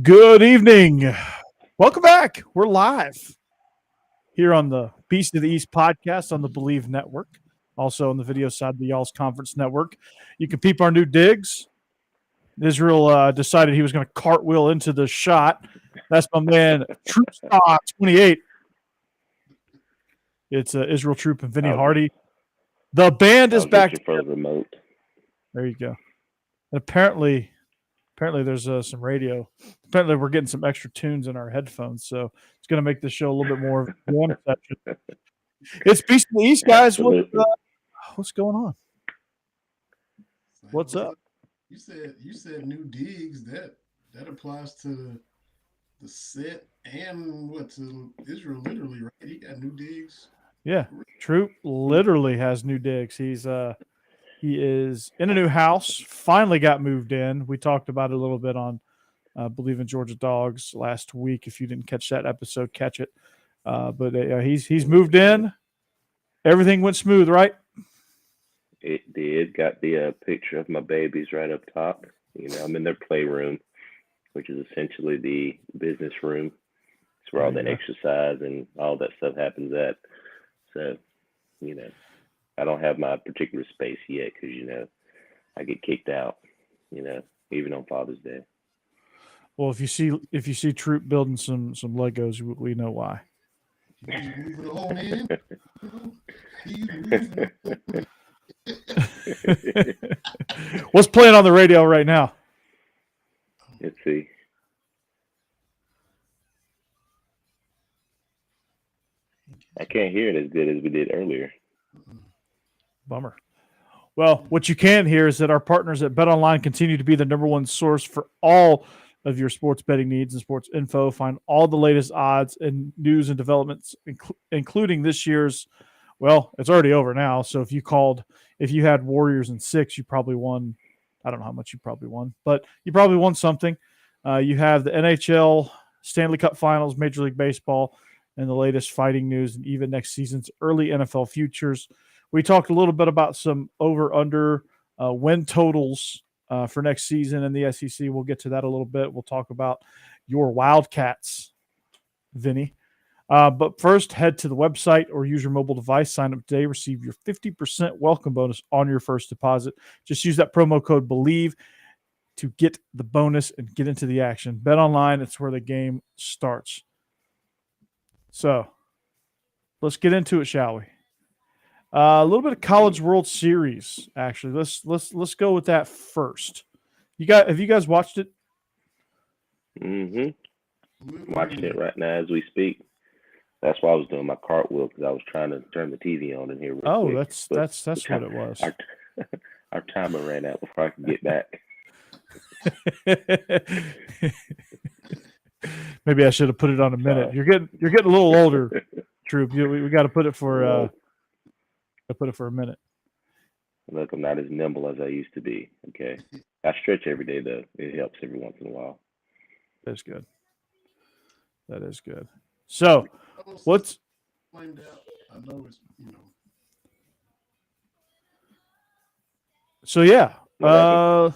Good evening. Welcome back. We're live here on the Beast of the East podcast on the Bleav Network, also on the video side of the Y'all's Conference Network. You can peep our new digs. Israel decided he was going to cartwheel into the shot. That's my man, Troupe 28. It's Israel Troupe and Vinny Hardy. The band is back. For the remote. There you go. And apparently there's some radio. Apparently we're getting some extra tunes in our headphones, so it's going to make the show a little bit more one section. It's Beast of the East, guys. What's going on? What's up? You said new digs. That applies to the set and to Israel literally, right? He got new digs. Yeah, Troupe literally has new digs. He is in a new house. Finally got moved in. We talked about it a little bit on Bleav in Georgia Dawgs last week. If you didn't catch that episode, catch it. But he's moved in. Everything went smooth, right? It did. Got the picture of my babies right up top. I'm in their playroom, which is essentially the business room. It's where all that exercise and all that stuff happens at. So, I don't have my particular space yet because, I get kicked out, even on Father's Day. Well, if you see Troupe building some Legos, we know why. What's playing on the radio right now? Let's see. I can't hear it as good as we did earlier. Bummer. Well, what you can hear is that our partners at BetOnline continue to be the number one source for all of your sports betting needs and sports info. Find all the latest odds and news and developments, including this year's. Well, it's already over now. So if you had Warriors in 6, you probably won. I don't know how much you probably won, but you probably won something. You have the NHL, Stanley Cup Finals, Major League Baseball, and the latest fighting news, and even next season's early NFL futures. We talked a little bit about some over-under win totals for next season in the SEC. We'll get to that a little bit. We'll talk about your Wildcats, Vinny. But first, head to the website or use your mobile device. Sign up today. Receive your 50% welcome bonus on your first deposit. Just use that promo code Bleav to get the bonus and get into the action. Bet online. It's where the game starts. So let's get into it, shall we? A little bit of College World Series, actually. Let's go with that first. Have you guys watched it? Mm-hmm. Watching it right now as we speak. That's why I was doing my cartwheel because I was trying to turn the TV on in here. Quick. That's what it was. Our timer ran out before I could get back. Maybe I should have put it on a minute. You're getting a little older, Troupe. We got to put it for a minute. Look, I'm not as nimble as I used to be. Okay, I stretch every day though. It helps every once in a while. That's good. That is good. So, what's flamed out? I know it's So yeah, I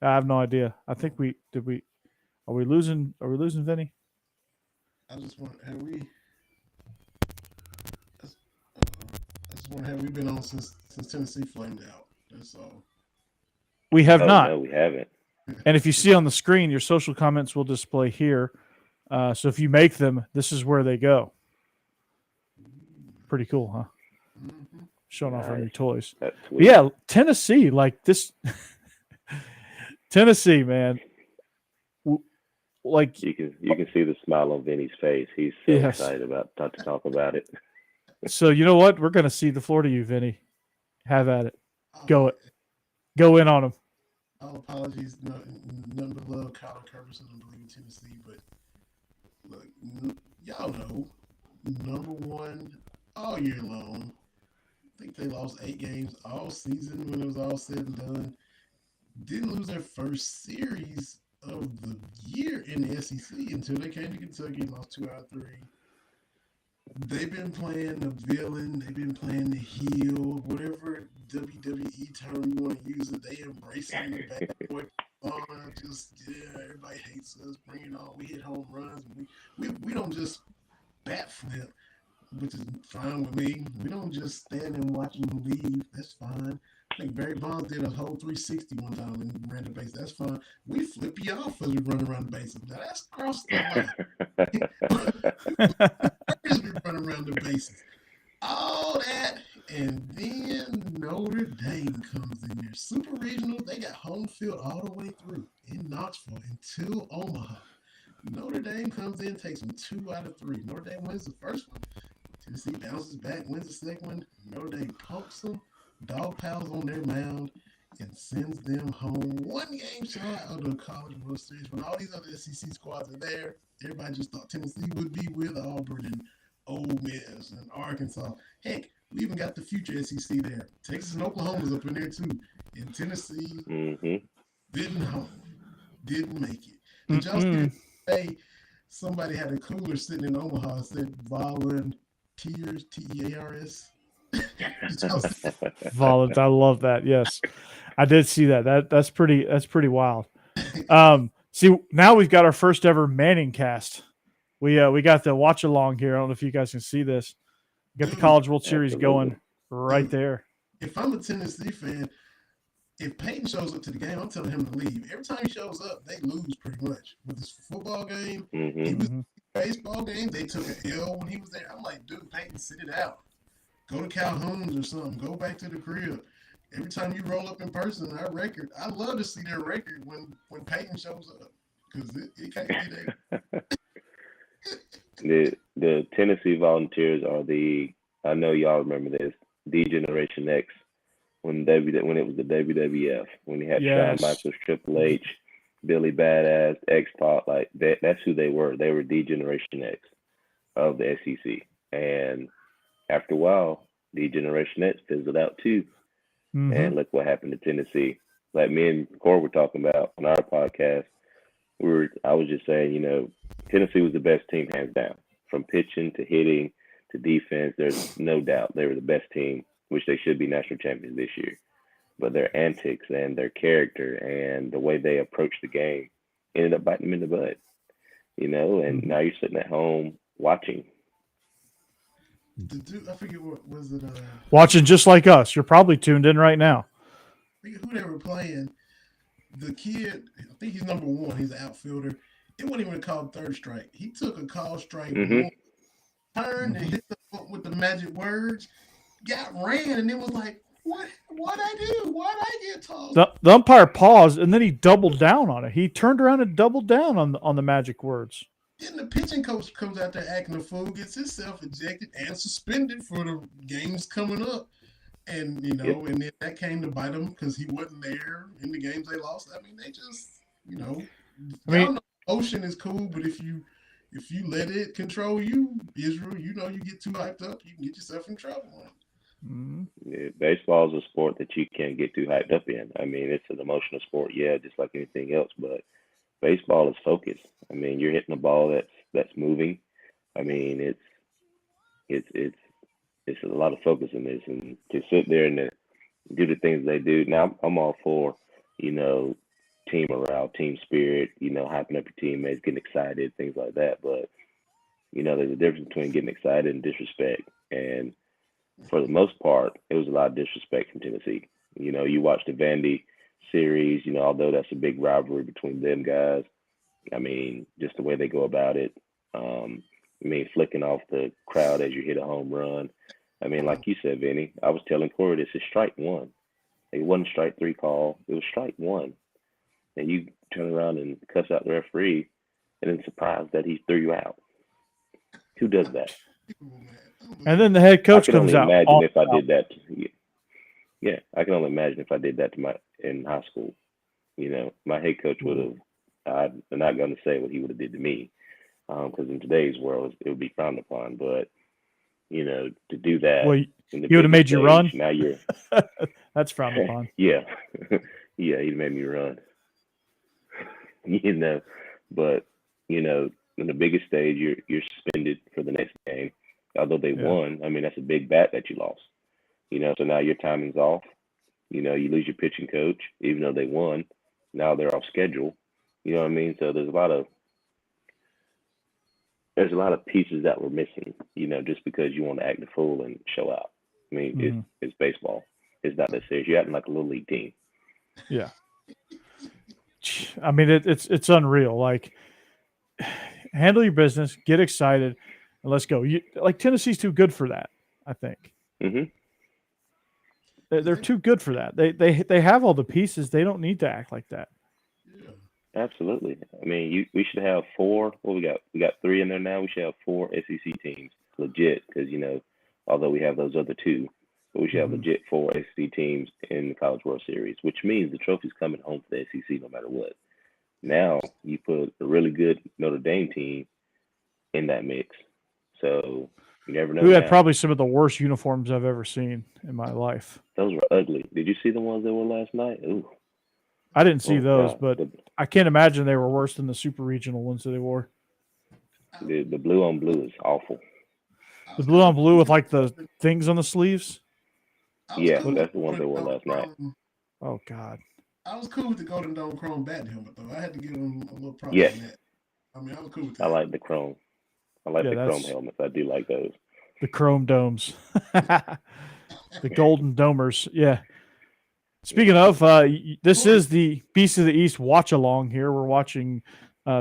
have no idea. I think Are we losing Vinny? I just want have we been on since Tennessee flamed out? That's all. We have not. No, we haven't. And if you see on the screen, your social comments will display here. So if you make them, this is where they go. Pretty cool, huh? Mm-hmm. Showing off our new toys. But yeah, Tennessee, like this. Tennessee, man. Like you can see the smile on Vinny's face. He's so excited about to talk about it. So you know what? We're gonna see the floor to you, Vinny. Have at it. Go in on him. All apologies, none but love, Kyle Curtis and Bleav in Tennessee. But look, y'all know, number one all year long. I think they lost 8 games all season when it was all said and done. Didn't lose their first series of the year in the SEC until they came to Kentucky and lost 2 out of 3. They've been playing the villain. They've been playing the heel. Whatever WWE term you want to use it, they embracing the bad boy. Everybody hates us. Bring it on. We hit home runs. We don't just bat flip, which is fine with me. We don't just stand and watch them leave. That's fine. I think Barry Bonds did a whole 360 one time and ran the base. That's fine. We flip you off as we run around the bases. Now that's cross the line. We run around the bases. All that, and then Notre Dame comes in there. Super regional, they got home field all the way through in Knoxville until Omaha. Notre Dame comes in, takes them 2 out of 3. Notre Dame wins the first one. Tennessee bounces back, wins the second one. Notre Dame pumps them, dog piles on their mound, and sends them home 1 game shot of the College World Series. When all these other SEC squads are there, everybody just thought Tennessee would be with Auburn and Ole Miss and Arkansas. Heck, we even got the future SEC there. Texas and Oklahoma's up in there too. And Tennessee didn't make it. Did y'all say somebody had a cooler sitting in Omaha and said volunteers, Tears? Volunteers. I love that. Yes, I did see that. That's pretty wild. See, now we've got our first ever Manning cast. We got the watch along here. I don't know if you guys can see this. We got the College World Series going right there. If I'm a Tennessee fan, if Peyton shows up to the game, I'm telling him to leave. Every time he shows up, they lose pretty much. With this football game, he was baseball game, they took an L when he was there. I'm like, dude, Peyton, sit it out. Go to Calhoun's or something. Go back to the crib. Every time you roll up in person, our record, I love to see their record when Peyton shows up because it can't be there. The Tennessee Volunteers are I know y'all remember this, the Generation X when it was the WWF, when you had Shawn Michaels, Triple H, Billy Badass, X-Pac, like that's who they were. They were the Generation X of the SEC. And after a while, the Generation X fizzled out too. And look what happened to Tennessee. Like me and Corey were talking about on our podcast, I was just saying, Tennessee was the best team hands down. From pitching to hitting to defense, there's no doubt they were the best team, which they should be national champions this year. But their antics and their character and the way they approached the game ended up biting them in the butt, and now you're sitting at home watching. I forget what was it. Watching just like us. You're probably tuned in right now. I forget who they were playing. The kid, I think he's number 1. He's an outfielder. It wasn't even called third strike. He took a call strike, turned and hit the foot with the magic words, got ran, and it was like, what'd I do? Why'd I get tossed? The umpire paused, and then he doubled down on it. He turned around and doubled down on the magic words. Then the pitching coach comes out there acting a fool, gets himself ejected and suspended for the games coming up. And, and then that came to bite him because he wasn't there in the games they lost. I mean, they just, emotion is cool, but if you let it control you, Israel, you get too hyped up, you can get yourself in trouble. Yeah, baseball is a sport that you can't get too hyped up in. I mean, it's an emotional sport, just like anything else, but baseball is focused. I mean, you're hitting a ball that's moving. I mean, it's a lot of focus in this, and to sit there and do the things they do. Now, I'm all for, team morale, team spirit, hyping up your teammates, getting excited, things like that. But, there's a difference between getting excited and disrespect. And for the most part, it was a lot of disrespect from Tennessee. You watch the Vandy series, although that's a big rivalry between them guys. I mean, just the way they go about it. Flicking off the crowd as you hit a home run. I mean, like you said, Vinny, I was telling Corey, this is strike 1. It wasn't strike 3 call. It was strike 1. And you turn around and cuss out the referee and then surprised that he threw you out. Who does that? And then the head coach comes out. I can only imagine if I did that. Yeah, I can only imagine if I did that in high school. My head coach would have. I'm not going to say what he would have did to me, because in today's world it would be frowned upon. But to do that, well, he would have made you run. Now you're. That's frowned upon. Yeah, he'd made me run. But in the biggest stage, you're suspended for the next game. Although they won, I mean, that's a big bat that you lost. So now your timing's off. You lose your pitching coach, even though they won. Now they're off schedule. You know what I mean? So there's a lot of pieces that we're missing. Just because you want to act the fool and show out. I mean, it's baseball. It's not that serious. You're acting like a little league team. Yeah. I mean, it's unreal. Like, handle your business, get excited, and let's go. Tennessee's too good for that, I think. Mm-hmm. They're too good for that. They have all the pieces. They don't need to act like that. Yeah. Absolutely. I mean, we should have 4. What we got? We got 3 in there now. We should have 4 SEC teams, legit. Because although we have those other 2, but we should have legit 4 SEC teams in the College World Series, which means the trophy's coming home to the SEC no matter what. Now you put a really good Notre Dame team in that mix, so you never know. Who had probably some of the worst uniforms I've ever seen in my life. Those were ugly. Did you see the ones that were last night? Ooh. I didn't see those, God. but I can't imagine they were worse than the super regional ones that they wore. The blue on blue is awful. The blue on blue with like the things on the sleeves. Yeah, that's the ones they wore last night. Oh God. I was cool with the Golden Dome Chrome bat helmet though. I had to give them a little props Yes. on that. I mean, I was cool with that. I like the chrome. I like the chrome helmets. I do like those. The chrome domes. The golden domers. Yeah. Speaking of, this is the Beast of the East watch along here. We're watching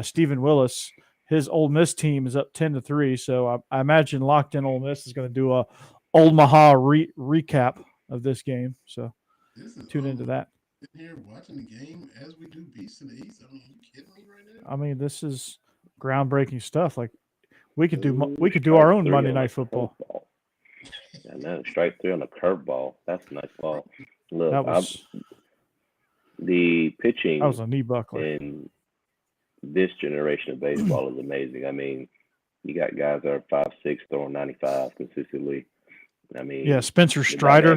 Stephen Willis. His Ole Miss team is up 10-3. So I imagine Locked In Ole Miss is going to do a Omaha recap of this game. So tune into that. Here watching the game as we do Beast of the East. I mean, you kidding me right now? I mean, this is groundbreaking stuff. Like we could do our own Monday Night Football. I know, strike 3 on a curveball. That's a nice ball. Look, the pitching that was a knee buckler in this generation of baseball is amazing. I mean, you got guys that are 5'6", throwing 95 consistently. I mean, Spencer Strider.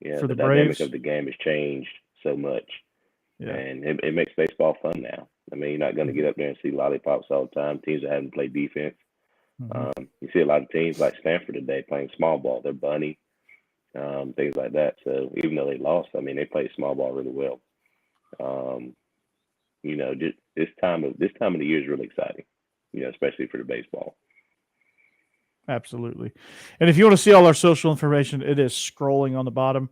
The dynamic of the game has changed so much. Yeah. And it makes baseball fun now. I mean, you're not going to get up there and see lollipops all the time. Teams that haven't played defense. You see a lot of teams like Stanford today playing small ball. They're bunny, things like that. So even though they lost, I mean, they played small ball really well. Just this time of the year is really exciting. Especially for the baseball. Absolutely. And if you want to see all our social information, it is scrolling on the bottom.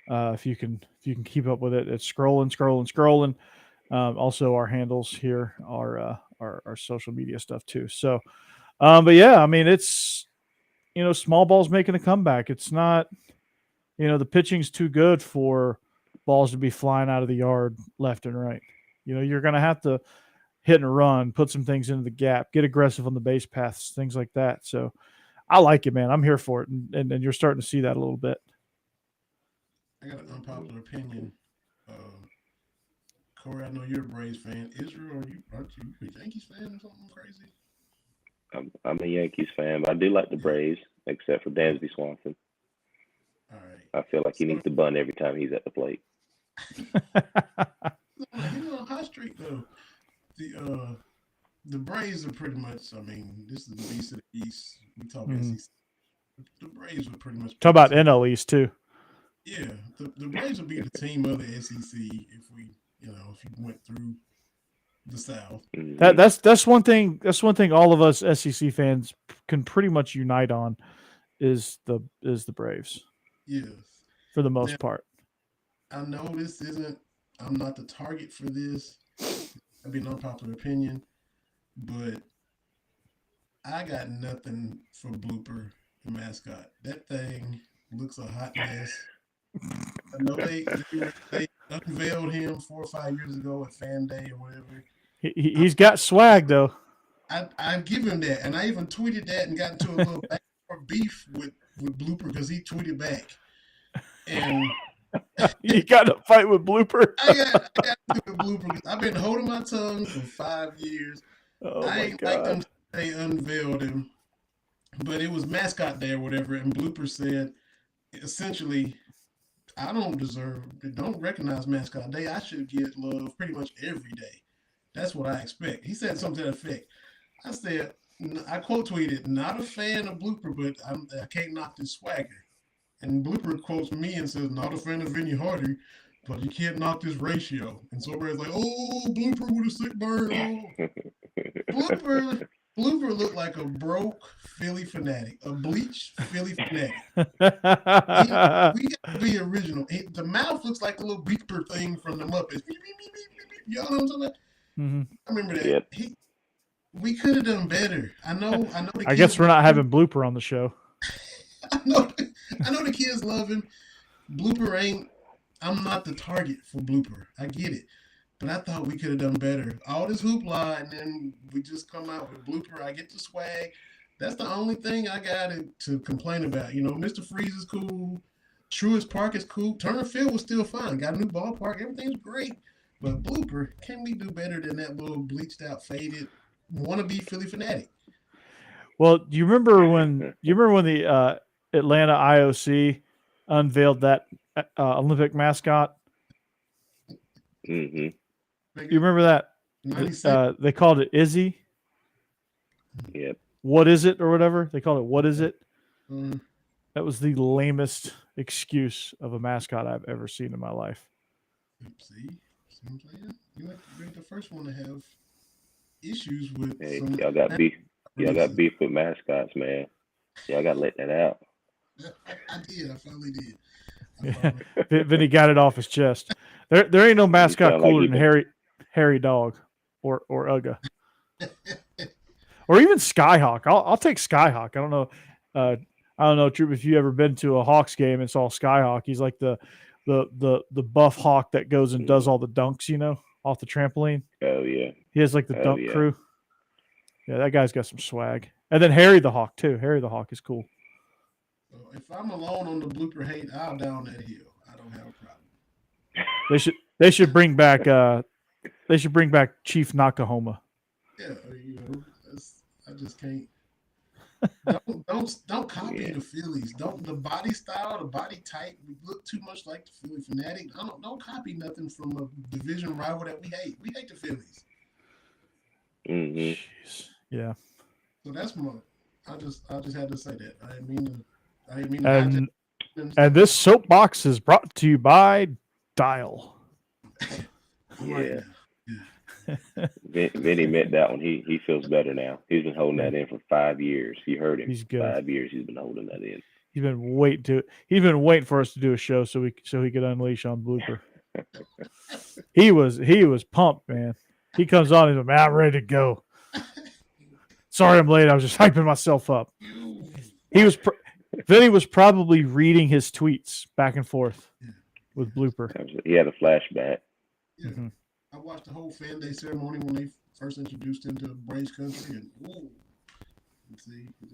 If you can keep up with it, it's scrolling. Also, our handles here are our social media stuff too. So, but yeah, I mean, it's small ball's making a comeback. It's not, the pitching's too good for balls to be flying out of the yard left and right. You're going to have to hit and run, put some things into the gap, get aggressive on the base paths, things like that. So I like it, man. I'm here for it. And you're starting to see that a little bit. I got an unpopular opinion. Corey, I know you're a Braves fan. Israel, aren't you a Yankees fan or something crazy? I'm a Yankees fan, but I do like the Braves, except for Dansby Swanson. All right. I feel like he needs to bunt every time he's at the plate. He's on a hot streak, though. The Braves are pretty much, I mean, this is the Beast of the East. We talk SEC. The Braves are pretty much. Talk about NL East, too. Yeah. The Braves would be the team of the SEC if you went through the South. That's one thing. That's one thing all of us SEC fans can pretty much unite on is the Braves. Yes. For the most part. I know I'm not the target for this. That'd be an unpopular opinion, but I got nothing for Blooper, the mascot. That thing looks a hot mess. I know they unveiled him 4 or 5 years ago at Fan Day or whatever. He's got swag though. I give him that, and I even tweeted that and got into a little beef with Blooper because he tweeted back. And you got to fight with Blooper. I got to with Blooper. I've been holding my tongue for 5 years. I ain't like them. They unveiled him, but it was mascot day or whatever, and Blooper said, essentially, I don't recognize mascot day. I should get love pretty much every day. That's what I expect. He said something to that effect. I said, I quote tweeted, "Not a fan of Blooper, but I can't knock this swagger." And Blooper quotes me and says, "Not a fan of Vinny Hardy, but you can't knock this ratio." And so everybody's like, "Oh, Blooper with a sick burn." Oh, Blooper, Blooper looked like a broke Philly fanatic, a bleached Philly fanatic. We got to be original. The mouth looks like the little beeper thing from the Muppets. Beep, beep, beep, beep, beep, beep. Y'all know what I'm talking about? Mm-hmm. I remember that. Yep. We could have done better. I know. I guess we're not having Blooper on the show. I know the kids love him. Blooper ain't. I'm not the target for Blooper. I get it, but I thought we could have done better. All this hoopla, and then we just come out with Blooper. I get the swag. That's the only thing I got to complain about. You know, Mr. Freeze is cool. Truist Park is cool. Turner Field was still fine. Got a new ballpark. Everything's great. But Blooper, can we do better than that little bleached out, faded wannabe Philly fanatic? Well, do you remember when the Atlanta IOC unveiled that Olympic mascot? Mm-hmm. You remember that? 96. They called it Izzy. Yep. What is it or whatever? They called it What is it? Mm. That was the lamest excuse of a mascot I've ever seen in my life. See what I'm saying? You're the first one to have issues with. Hey, y'all got beef. Y'all got beef with mascots, man. Y'all got to let that out. I did. I finally did. Vinny got it off his chest. There ain't no mascot sound like cooler you than Harry Dog or Ugga. Or even Skyhawk. I'll take Skyhawk. I don't know, Troupe, if you ever been to a Hawks game and saw Skyhawk. He's like the buff hawk that goes and does all the dunks, you know, off the trampoline. Oh yeah. He has like the dunk crew. Yeah, that guy's got some swag. And then Harry the Hawk too. Harry the Hawk is cool. So if I'm alone on the Blooper hate, I'll down that hill. I don't have a problem. They should bring back Chief Nakahoma. Yeah, you know, I just can't. Don't copy the Phillies. Don't the body style, the body type. We look too much like the Philly fanatic. Don't copy nothing from a division rival that we hate. We hate the Phillies. Mm-hmm. Jeez. Yeah. So that's my. I just had to say that. I didn't mean. And this soapbox is brought to you by Dial. Yeah. Vinny meant that one. He feels better now. He's been holding that in for 5 years. You heard him. He's good. 5 years he's been holding that in. He's been waiting for us to do a show so he could unleash on Blooper. He was pumped, man. He comes on, he's like, man, I'm ready to go. Sorry I'm late. I was just hyping myself up. Vinny was probably reading his tweets back and forth with Blooper. He had a flashback. Yeah. Mm-hmm. I watched the whole fan day ceremony when they first introduced him to Braves country, and see, all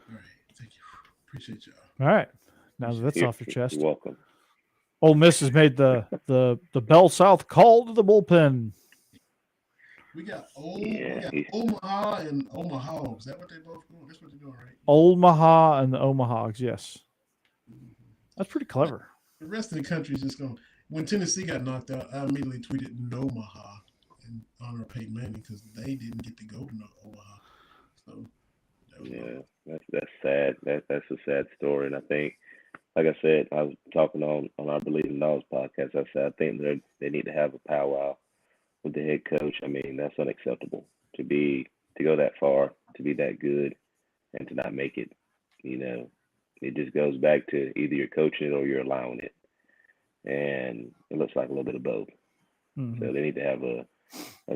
right, thank you, appreciate y'all. All right, now that's off your chest. You're welcome. Ole Miss has made the Bell South call to the bullpen. We got Omaha and Omaha. Is that what they both doing? That's what they're doing, right? Omaha and the Omahawks, yes. That's pretty clever. The rest of the country is just going. When Tennessee got knocked out, I immediately tweeted Nomaha in honor of Peyton Manning because they didn't get to go to Omaha. So that's sad. That's a sad story, and I think, like I said, I was talking on our Bleav Network podcast. I said I think they need to have a powwow with the head coach. I mean, that's unacceptable to go that far, to be that good, and to not make it. You know, it just goes back to either you're coaching it or you're allowing it. And it looks like a little bit of both. Mm-hmm. So they need to have a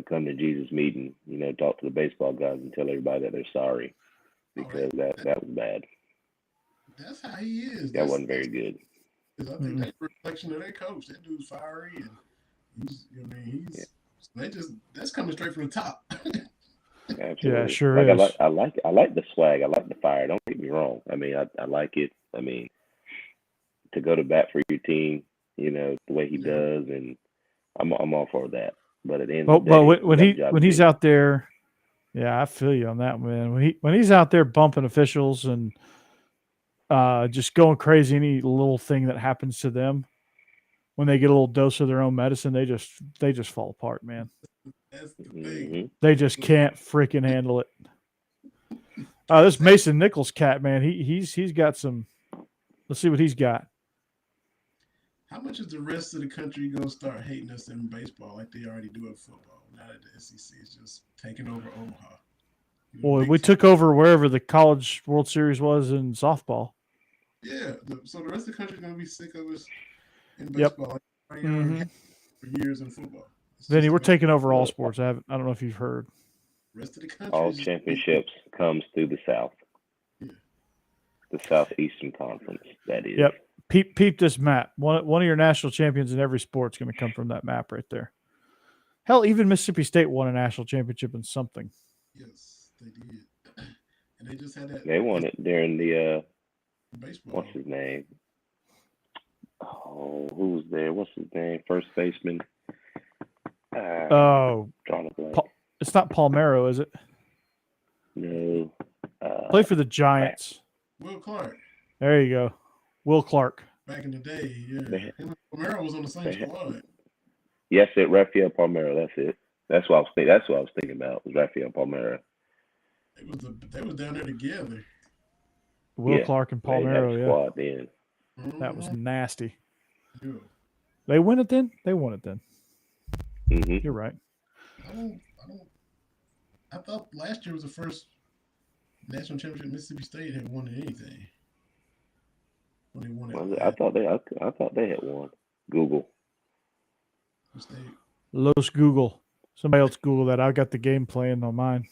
come to Jesus meeting, you know, talk to the baseball guys and tell everybody that they're sorry because that was bad. That's how he is. That wasn't very good. I think that's a reflection of their coach. That dude's fiery and that's coming straight from the top. Absolutely. Yeah, sure is. I like the swag. I like the fire. Don't get me wrong. I mean, I like it. I mean, to go to bat for your team, you know, the way he does, and I'm all for that. But at the end of the day, when he's out there, yeah, I feel you on that, man. When he's out there bumping officials and just going crazy, any little thing that happens to them, when they get a little dose of their own medicine, they just fall apart, man. That's the thing. Mhm. They just can't freaking handle it. This Mason Nichols cat, man, he's got some. Let's see what he's got. How much is the rest of the country gonna start hating us in baseball like they already do in football? Now that the SEC is just taking over Omaha. Boy, we took over wherever the College World Series was in softball. Yeah, so the rest of the country is gonna be sick of us in Yep. baseball like Mhm. for years in football. It's Vinny, just we're about taking over all sports. I don't know if you've heard. the rest of the country. All is just- championships comes through the South. Yeah. The Southeastern Conference, that is. Yep. Peep this map. One of your national champions in every sport's going to come from that map right there. Hell, even Mississippi State won a national championship in something. Yes, they did, and they just had that. They won it during the baseball. what's his name? Oh, who was there? What's his name? First baseman. Oh, Drawing a blank. it's not Palmero, is it? No. Play for the Giants. Will Clark. There you go. Will Clark. Back in the day, yeah. They- Him and Romero was on the same they- squad. Yes, it Rafael Palmero. That's it. That's what I was thinking. That's what I was thinking about. Was Rafael Palmero? They was down there together. Will Yeah, Clark and They had a Palmero, yeah. squad then. That was Mhm. nasty. Yeah. They win it then? They won it then. Hmm. You're right. I thought last year was the first national championship Mississippi State had won anything. When they won it, I thought they had won. Google. State. Los Google. Somebody else Google that. I got the game playing on mine.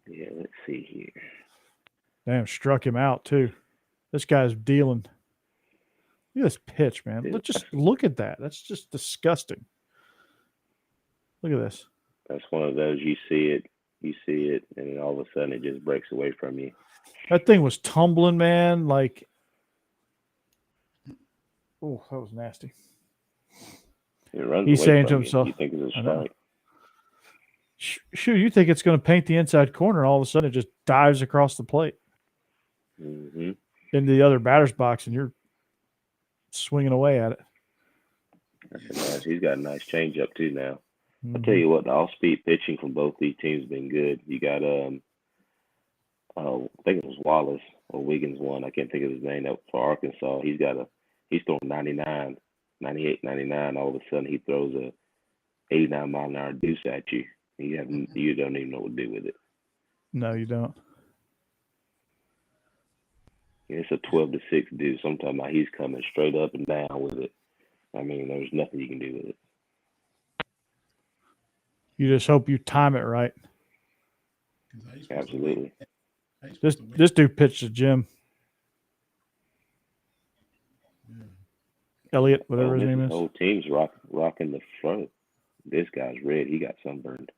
Yeah, let's see here. Damn, struck him out too. This guy's dealing. Look at this pitch, man. Dude. Just look at that. That's just disgusting. Look at this. That's one of those you see it, and then all of a sudden it just breaks away from you. That thing was tumbling, man. Like, oh, that was nasty. It runs He's away saying to from you. himself, You think it's a I know. strike. Shoot, you think it's going to paint the inside corner? All of a sudden, it just dives across the plate Hmm. into the other batter's box, and you're swinging away at it. He's got a nice changeup too now. I'll Mhm. tell you what, the off-speed pitching from both these teams has been good. You got I think it was Wallace or Wiggins one. I can't think of his name. That was for Arkansas. He's throwing 99, 98, 99. All of a sudden he throws a 89-mile-an-hour deuce at you. You don't even know what to do with it. No, you don't. It's a 12-6 deuce. I'm talking about he's coming straight up and down with it. I mean, there's nothing you can do with it. You just hope you time it right. 'Cause how you supposed to wait? Absolutely. How you supposed to wait? This dude pitched to Jim Yeah. Elliott, whatever his name The is. whole team's rocking the front. This guy's red. He got sunburned.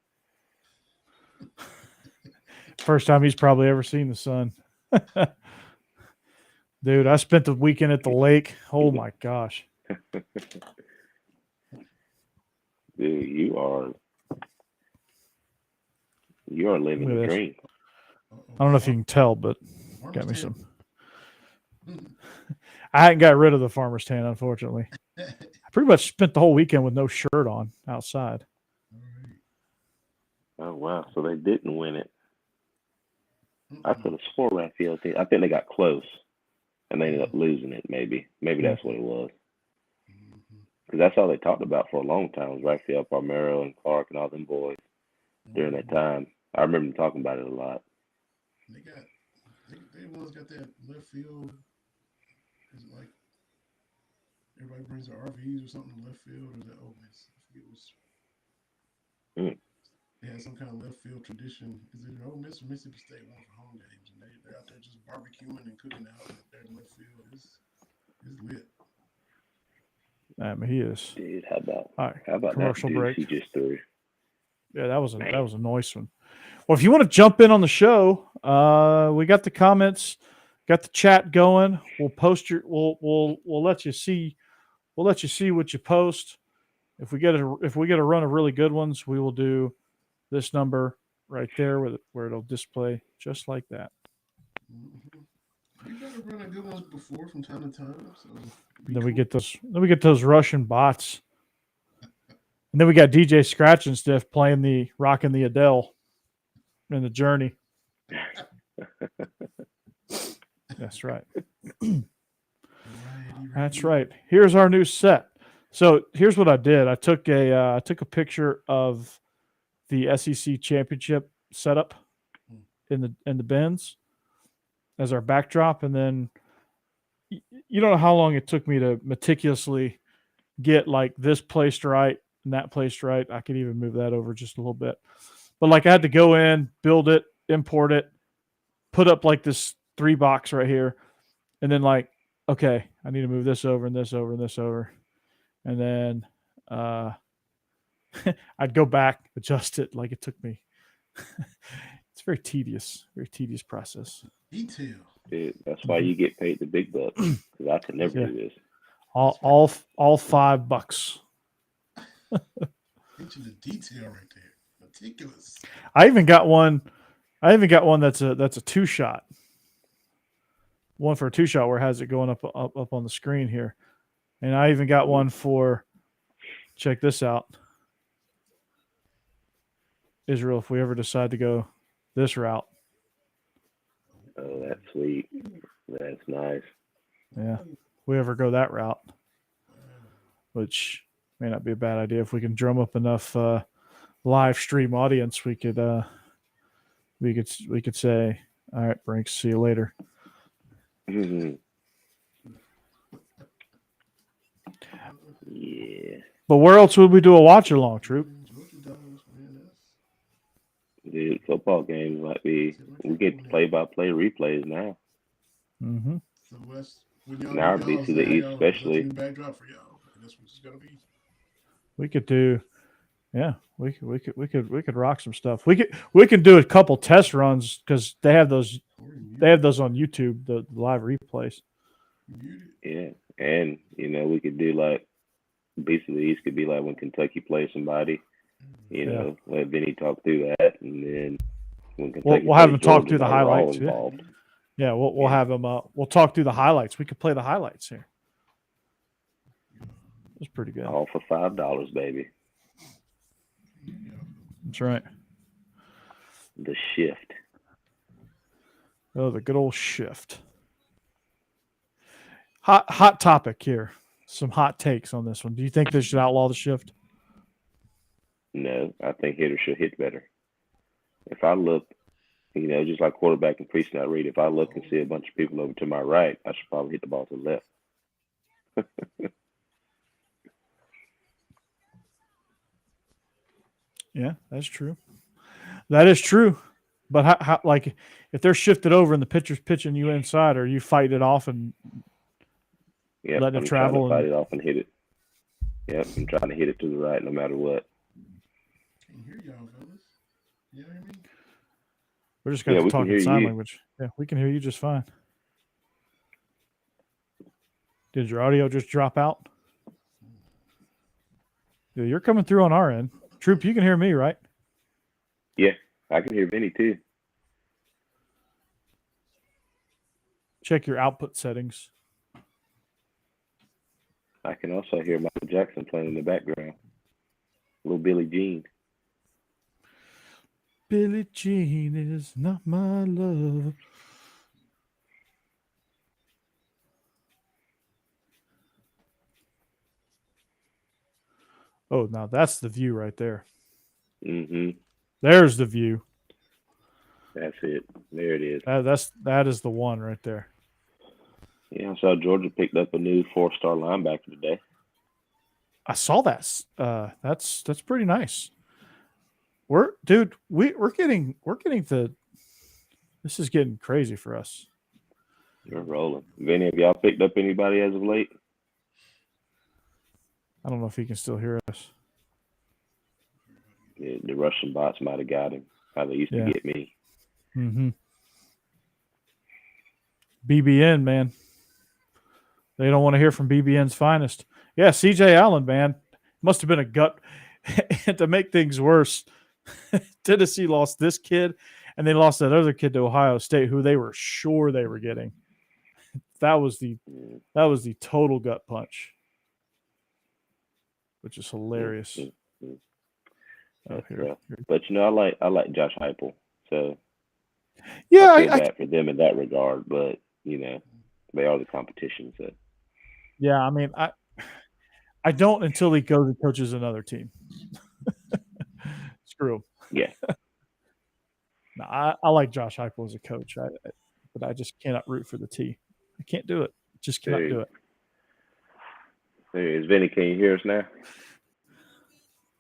First time he's probably ever seen the sun. Dude, I spent the weekend at the lake. Oh my gosh. Dude, you are living Look at the this. dream. I don't know if you can tell, but Farmer's got me tan. some. I hadn't got rid of the farmer's tan, unfortunately. I pretty much spent the whole weekend with no shirt on outside. All right. Oh wow! So they didn't win it. I Mm-mm. could have swore Raphael did. I think they got close, and they ended up losing it. Maybe that's what it was. Mhm. Because that's all they talked about for a long time was Raphael Palmero and Clark and all them boys during that time. I remember them talking about it a lot. They ones got that left field. Is it like everybody brings their RVs or something to left field, or is that Ole Miss? I forget what's. Mm. They had some kind of left field tradition. Is it Ole Miss or Mississippi State one for home games, and they're out there just barbecuing and cooking out there in left field. It's lit. I mean, he is. Dude, how about All right, that commercial deuce break. he just threw? Yeah, that was a Man. nice one. Well, if you want to jump in on the show, we got the comments, got the chat going. We'll post your. We'll let you see. We'll let you see what you post. If we get a run of really good ones, we will do this number right there where it'll display just like that. Mm-hmm. We better run a good ones before from time to time. So Then we get those Russian bots. And then we got DJ Scratch and Stiff playing the rocking the Adele in the Journey. That's right. That's right. Here's our new set. So here's what I did. I took a picture of the SEC championship setup in the bins as our backdrop, and then you don't know how long it took me to meticulously get like this placed right and that placed right. I could even move that over just a little bit, but like I had to go in, build it, import it, put up like this 3 box right here, and then like, okay, I need to move this over and this over and this over. And then I'd go back, adjust it. Like it took me. It's very tedious process. Detail. Dude, that's why you get paid the big bucks. Because I could never do this. All $5. Into the detail right there. Meticulous. I even got one that's a 2-shot. One for a 2-shot where it has it going up on the screen here. And I even got one for, check this out, Israel, if we ever decide to go this route. Oh, that's sweet. That's nice. Yeah. If we ever go that route, which may not be a bad idea. If we can drum up enough live stream audience, we could say, all right, Brinks, see you later. Mm-hmm. Yeah. But where else would we do a watch along, Troupe? Dude, football games might be. We get play-by-play replays now. Mm-hmm. So West, when Now it'd be to the east, especially. Backdrop for y'all. That's what it's gonna be. We could do, yeah. We could rock some stuff. We could do a couple test runs because they have those on YouTube, the live replays. Yeah, and we could do like Beast of the East could be like when Kentucky plays somebody. Let Vinny talk through that, and then when Kentucky we'll have him talk Georgia, through the highlights. Involved. Yeah, we'll have him. We'll talk through the highlights. We could play the highlights here. It's pretty good. All for $5, baby. That's right. The shift. Oh, the good old shift. Hot topic here. Some hot takes on this one. Do you think they should outlaw the shift? No, I think hitters should hit better. If I look, just like quarterback and pre-snap read, if I look and see a bunch of people over to my right, I should probably hit the ball to the left. Yeah, that's true. That is true. But how like if they're shifted over and the pitcher's pitching you inside, or you fight it off and letting it travel, fight it off and hit it. Yep, I'm trying to hit it to the right no matter what. Can hear y'all, fellas. You know what I mean? We're just going to talk in sign language. Yeah, we can hear you just fine. Did your audio just drop out? Yeah, you're coming through on our end. Troupe, you can hear me, right? Yeah, I can hear Vinny too. Check your output settings. I can also hear Michael Jackson playing in the background. Little Billie Jean. Billie Jean is not my love. Oh, now that's the view right there. Mm-hmm. There's the view. That's it. There it is. That is the one right there. Yeah, I saw Georgia picked up a new 4-star linebacker today. I saw that. That's pretty nice. We're getting to. This is getting crazy for us. You're rolling. Vinny, have y'all picked up anybody as of late? I don't know if he can still hear us. Yeah, the Russian bots might have got him. How they used to get me. Mm-hmm. BBN, man. They don't want to hear from BBN's finest. Yeah, CJ Allen, man. Must have been a gut. And to make things worse, Tennessee lost this kid, and they lost that other kid to Ohio State, who they were sure they were getting. that was the total gut punch, which is hilarious. Oh, here. But I like Josh Heupel, so Yeah, I feel bad for them in that regard. But they are the competition. So yeah, I mean, I don't until he goes and coaches another team. Screw him. yeah, No, I like Josh Heupel as a coach, but I just cannot root for the T. I can't do it. Just cannot do it. There he is. Vinny, can you hear us now?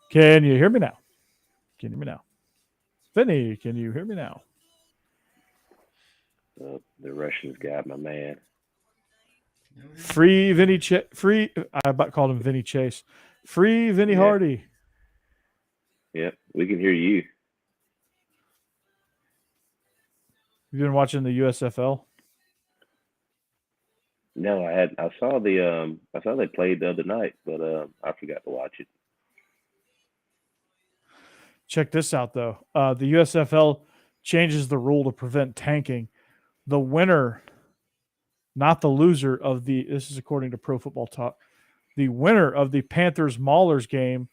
Can you hear me now? Can you hear me now? Vinny, can you hear me now? The Russians got my man. Free Vinny free. I about called him Vinny Chase. Free Vinny Hardy. Yep, we can hear you. You've been watching the USFL? No, I saw they played the other night, but I forgot to watch it. Check this out, though. The USFL changes the rule to prevent tanking. The winner, not the loser of this is according to Pro Football Talk, the winner of the Panthers-Maulers game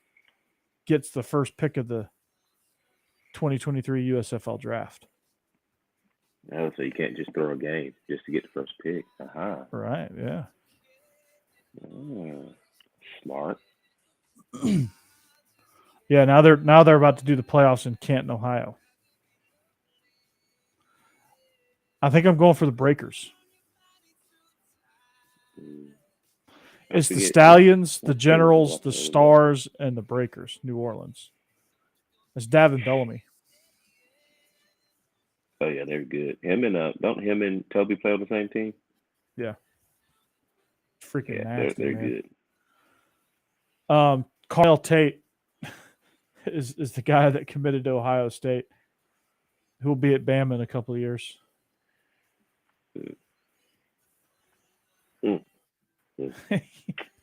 gets the first pick of the 2023 USFL draft. Oh, so you can't just throw a game just to get the first pick. Right, yeah. Smart. Yeah, now they're about to do the playoffs in Canton, Ohio. I think I'm going for the Breakers. It's the Stallions, the Generals, the Stars, and the Breakers, New Orleans. It's Davin Bellamy. Oh yeah, they're good. Don't him and Toby play on the same team? Yeah. Freaking nasty. They're man. good. Carnell Tate is the guy that committed to Ohio State, who will be at Bama in a couple of years.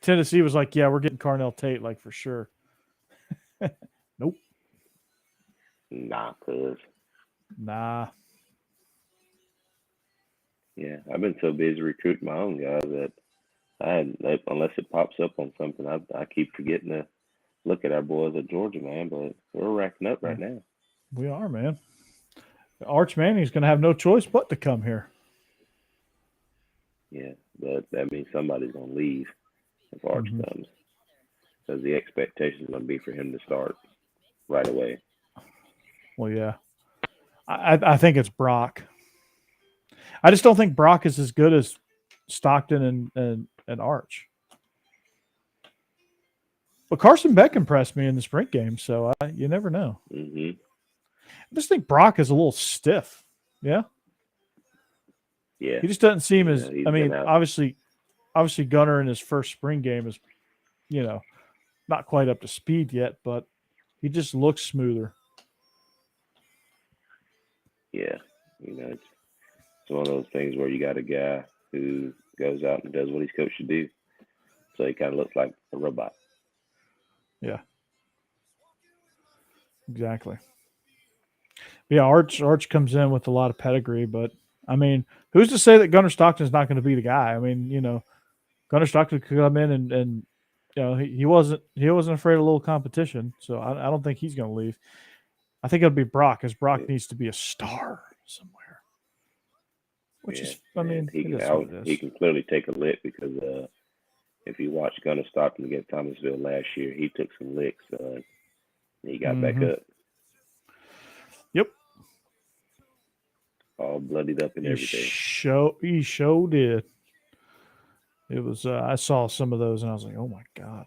Tennessee was like, yeah, we're getting Carnell Tate, like, for sure. Nope. Nah, cuz. Nah. Yeah, I've been so busy recruiting my own guys that unless it pops up on something, I keep forgetting to look at our boys at Georgia, man. But we're racking up right now. We are, man. Arch Manning's going to have no choice but to come here. Yeah, but that means somebody's going to leave if Arch comes. Because the expectation is going to be for him to start right away. Well, yeah. I think it's Brock. I just don't think Brock is as good as Stockton and Arch. But Carson Beck impressed me in the sprint game, so you never know. Mm-hmm. I just think Brock is a little stiff. Yeah? Yeah. He just doesn't seem as – I mean, obviously Gunner in his first spring game is, not quite up to speed yet, but he just looks smoother. Yeah. It's one of those things where you got a guy who goes out and does what he's coached to do. So he kind of looks like a robot. Yeah. Exactly. Yeah, Arch comes in with a lot of pedigree, but I mean, who's to say that Gunner Stockton's not going to be the guy? I mean, Gunner Stockton could come in and he wasn't afraid of a little competition, so I don't think he's going to leave. I think it'll be Brock, because Brock needs to be a star somewhere. Which is, I mean, he can clearly take a lick, because if you watch Gunner Stockton against Thomasville last year, he took some licks and he got back up. Yep. All bloodied up and everything. He sure did. It was. I saw some of those and I was like, "Oh my god!"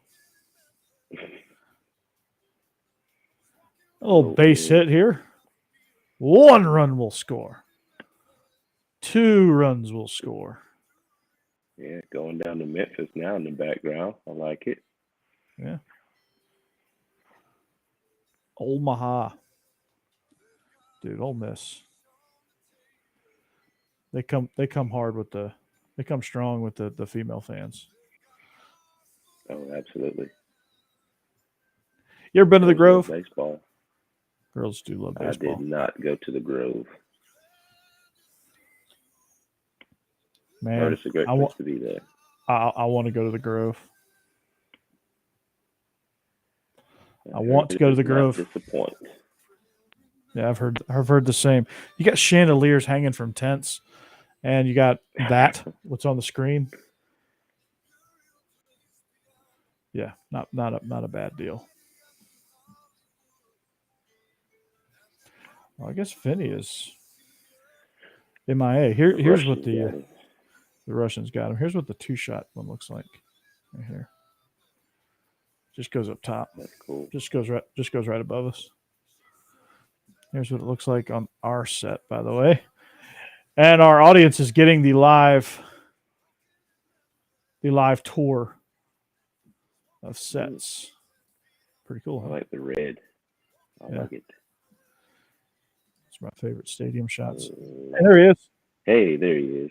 A little base hit here. 1 run will score. 2 runs will score. Yeah, going down to Memphis now in the background. I like it. Yeah. Omaha. Dude, Ole Miss. They come hard with they come strong with the female fans. Oh, absolutely. You ever been to the Grove? Baseball. Girls do love baseball. I did not go to the Grove. Man, It's a great I place want to be there. I want to go to the Grove. I heard want to it go to does the not Grove. Disappoint. Yeah, I've heard the same. You got chandeliers hanging from tents, and you got what's on the screen. Yeah, not a bad deal. Well, I guess Vinny is MIA. Here's what the Russians got him. Here's what the 2-shot one looks like. Right here. Just goes up top. That's cool. Just goes right above us. Here's what it looks like on our set, by the way. And our audience is getting the live tour of sets. Pretty cool, huh? I like the red. I like it. It's my favorite stadium shots. And there he is. Hey, there he is.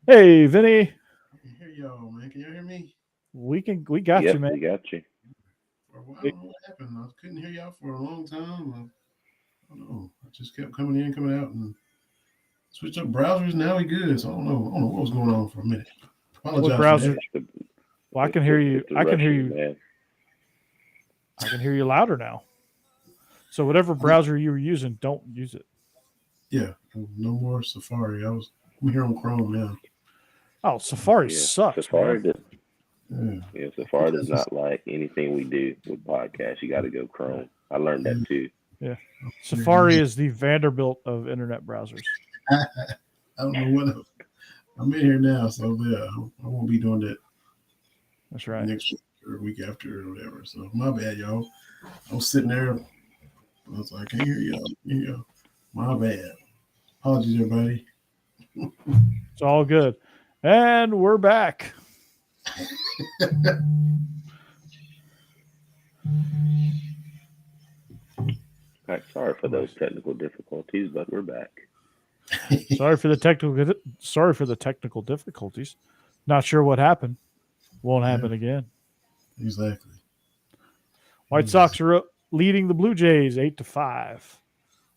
Hey, Vinny. I can hear y'all, man. Can you hear me? We got you, man. We got you. For a while, I don't know what happened. I couldn't hear y'all for a long time. I don't know. I just kept coming in, coming out, and switched up browsers. Now we good. So I don't know what was going on for a minute. Apologize. What browser? For that. Well, I can hear you. I can hear you. Man. I can hear you louder now. So whatever browser you were using, don't use it. Yeah, no more Safari. I'm here on Chrome now. Oh, Safari sucks. Safari man. Safari does not like anything we do with podcasts. You got to go Chrome. I learned that too. Yeah, Safari is the Vanderbilt of internet browsers. I don't know what I'm in here now, so yeah, I won't be doing that. That's right. Next week or week after or whatever. So my bad, y'all. I was sitting there. I was like, I can't hear y'all. Yeah, my bad. Apologies, everybody. It's all good. And we're back. Right, sorry for those technical difficulties, but we're back. Sorry for the technical difficulties. Not sure what happened. Won't happen again. Exactly. White Sox are up leading the Blue Jays 8-5.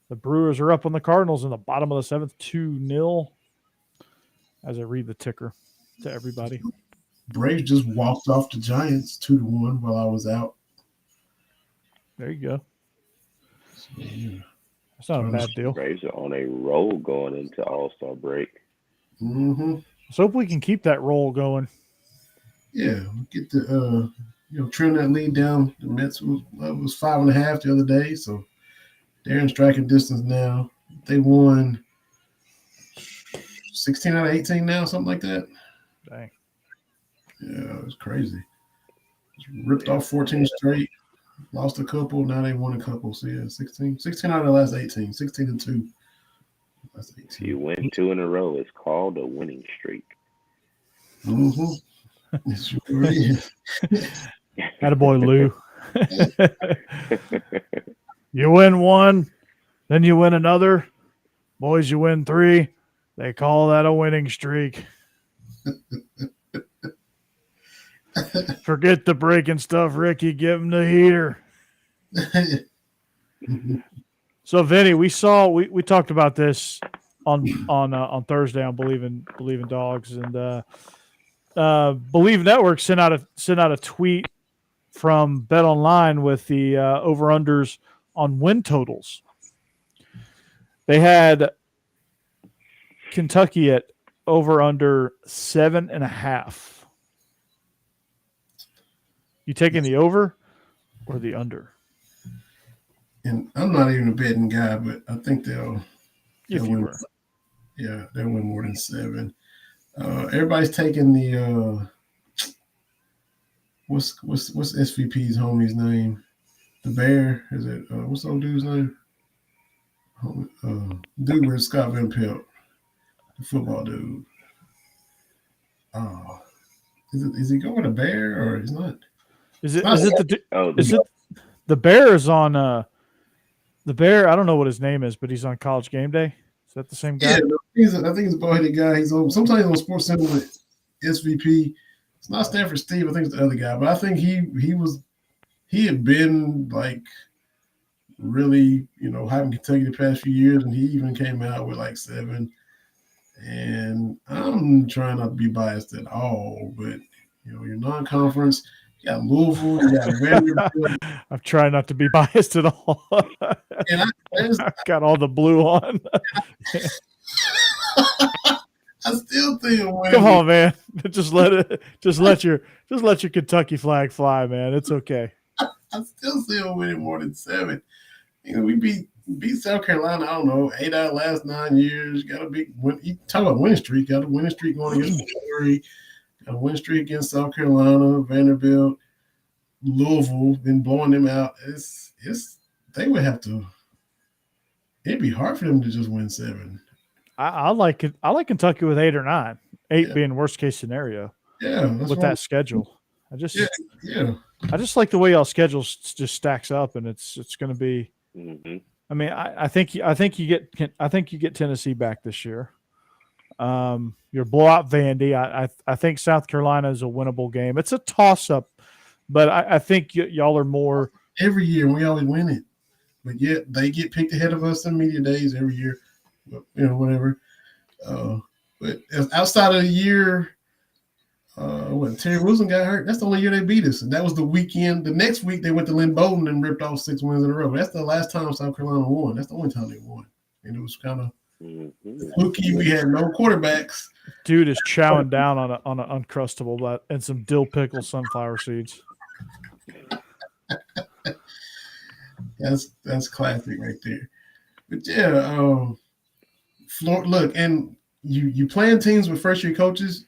The Brewers are up on the Cardinals in the bottom of the 7th, 2-0. As I read the ticker to everybody. Braves just walked off the Giants 2-1 while I was out. There you go. So, yeah. That's not a bad deal. Braves are on a roll going into All-Star break. Mm-hmm. Let's hope we can keep that roll going. Yeah, get the trim that lead down. The Mets was 5.5 the other day, so they're in striking distance now. They won 16 out of 18 now, something like that. Dang. Yeah, it was crazy. Just ripped off 14 straight, lost a couple, now they won a couple. So yeah, 16 out of the last 18, 16-2. That's 18. If you win 2 in a row, it's called a winning streak. Mm-hmm. It sure is. Attaboy, Lou. You win one, then you win another. Boys, you win 3. They call that a winning streak. Forget the breaking stuff, Ricky. Give him the heater. So, Vinny, we talked about this on Thursday on Bleav Dawgs, and Bleav Network sent out a tweet from BetOnline with the over-unders on win totals. They had Kentucky at over-under 7.5. You taking the over or the under? And I'm not even a betting guy, but I think they'll win. Yeah, they'll win more than 7. Everybody's taking the what's SVP's homie's name? The Bear, is it? What's the old dude's name? Dude with Scott Van Pelt, the football dude. Oh, is he going to Bear or he's not? Is it the Bear is on the Bear? I don't know what his name is, but he's on College Game Day. Is that the same guy? Yeah, I think he's a bald-headed guy. He's on sometimes on Sports Center with SVP. It's not Stanford Steve. I think it's the other guy, but I think he had been like really, hyping Kentucky the past few years, and he even came out with like 7. And I'm trying not to be biased at all, but your non-conference, you got Louisville, you got Vanderbilt, I'm trying not to be biased at all. and I've got all the blue on. I still think Come on, man. Just let your Kentucky flag fly, man. It's okay. I still see them winning more than 7. We beat South Carolina, I don't know, 8 out of the last 9 years. Got a big win. You talk about winning streak. Got a winning streak going against Missouri. Got a winning streak against South Carolina, Vanderbilt, Louisville. Been blowing them out. They would have to. It'd be hard for them to just win 7. I like it. I like Kentucky with 8 or 9. 8 being worst case scenario. Yeah, with that schedule. I just like the way y'all schedule just stacks up, and it's going to be. Mm-hmm. I mean, I think you get Tennessee back this year. Your blowout Vandy. I think South Carolina is a winnable game. It's a toss up, but I think y'all are more. Every year we always win it, but yet they get picked ahead of us in media days every year. Whatever. But outside of the year, when Terry Wilson got hurt, that's the only year they beat us. And that was the weekend. The next week, they went to Lynn Bowden and ripped off 6 wins in a row. That's the last time South Carolina won. That's the only time they won. And it was kind of fluky. We had no quarterbacks. Dude is chowing down on an Uncrustable and some dill pickle sunflower seeds. That's classic right there. But yeah, Florida. Look, and you playing teams with first year coaches.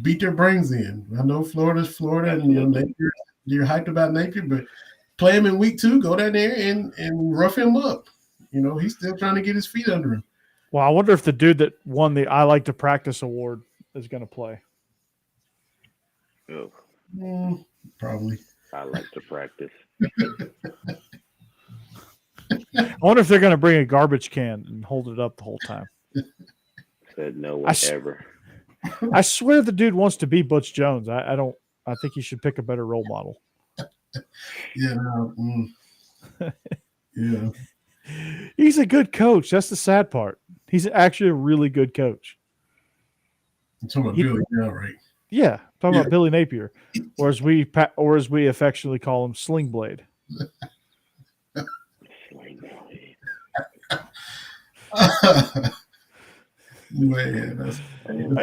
Beat their brains in. I know Florida's Florida, and Napier, you're hyped about Napier, but play him in week 2. Go down there and rough him up. He's still trying to get his feet under him. Well, I wonder if the dude that won the I Like to Practice award is going to play. Oh, probably. I like to practice. I wonder if they're going to bring a garbage can and hold it up the whole time. Said no one ever. I swear the dude wants to be Butch Jones. I think he should pick a better role model. Yeah. Yeah. He's a good coach. That's the sad part. He's actually a really good coach. I'm talking about Billy now, right? Yeah, talking about Billy Napier, or as we affectionately call him, Sling Blade. Man,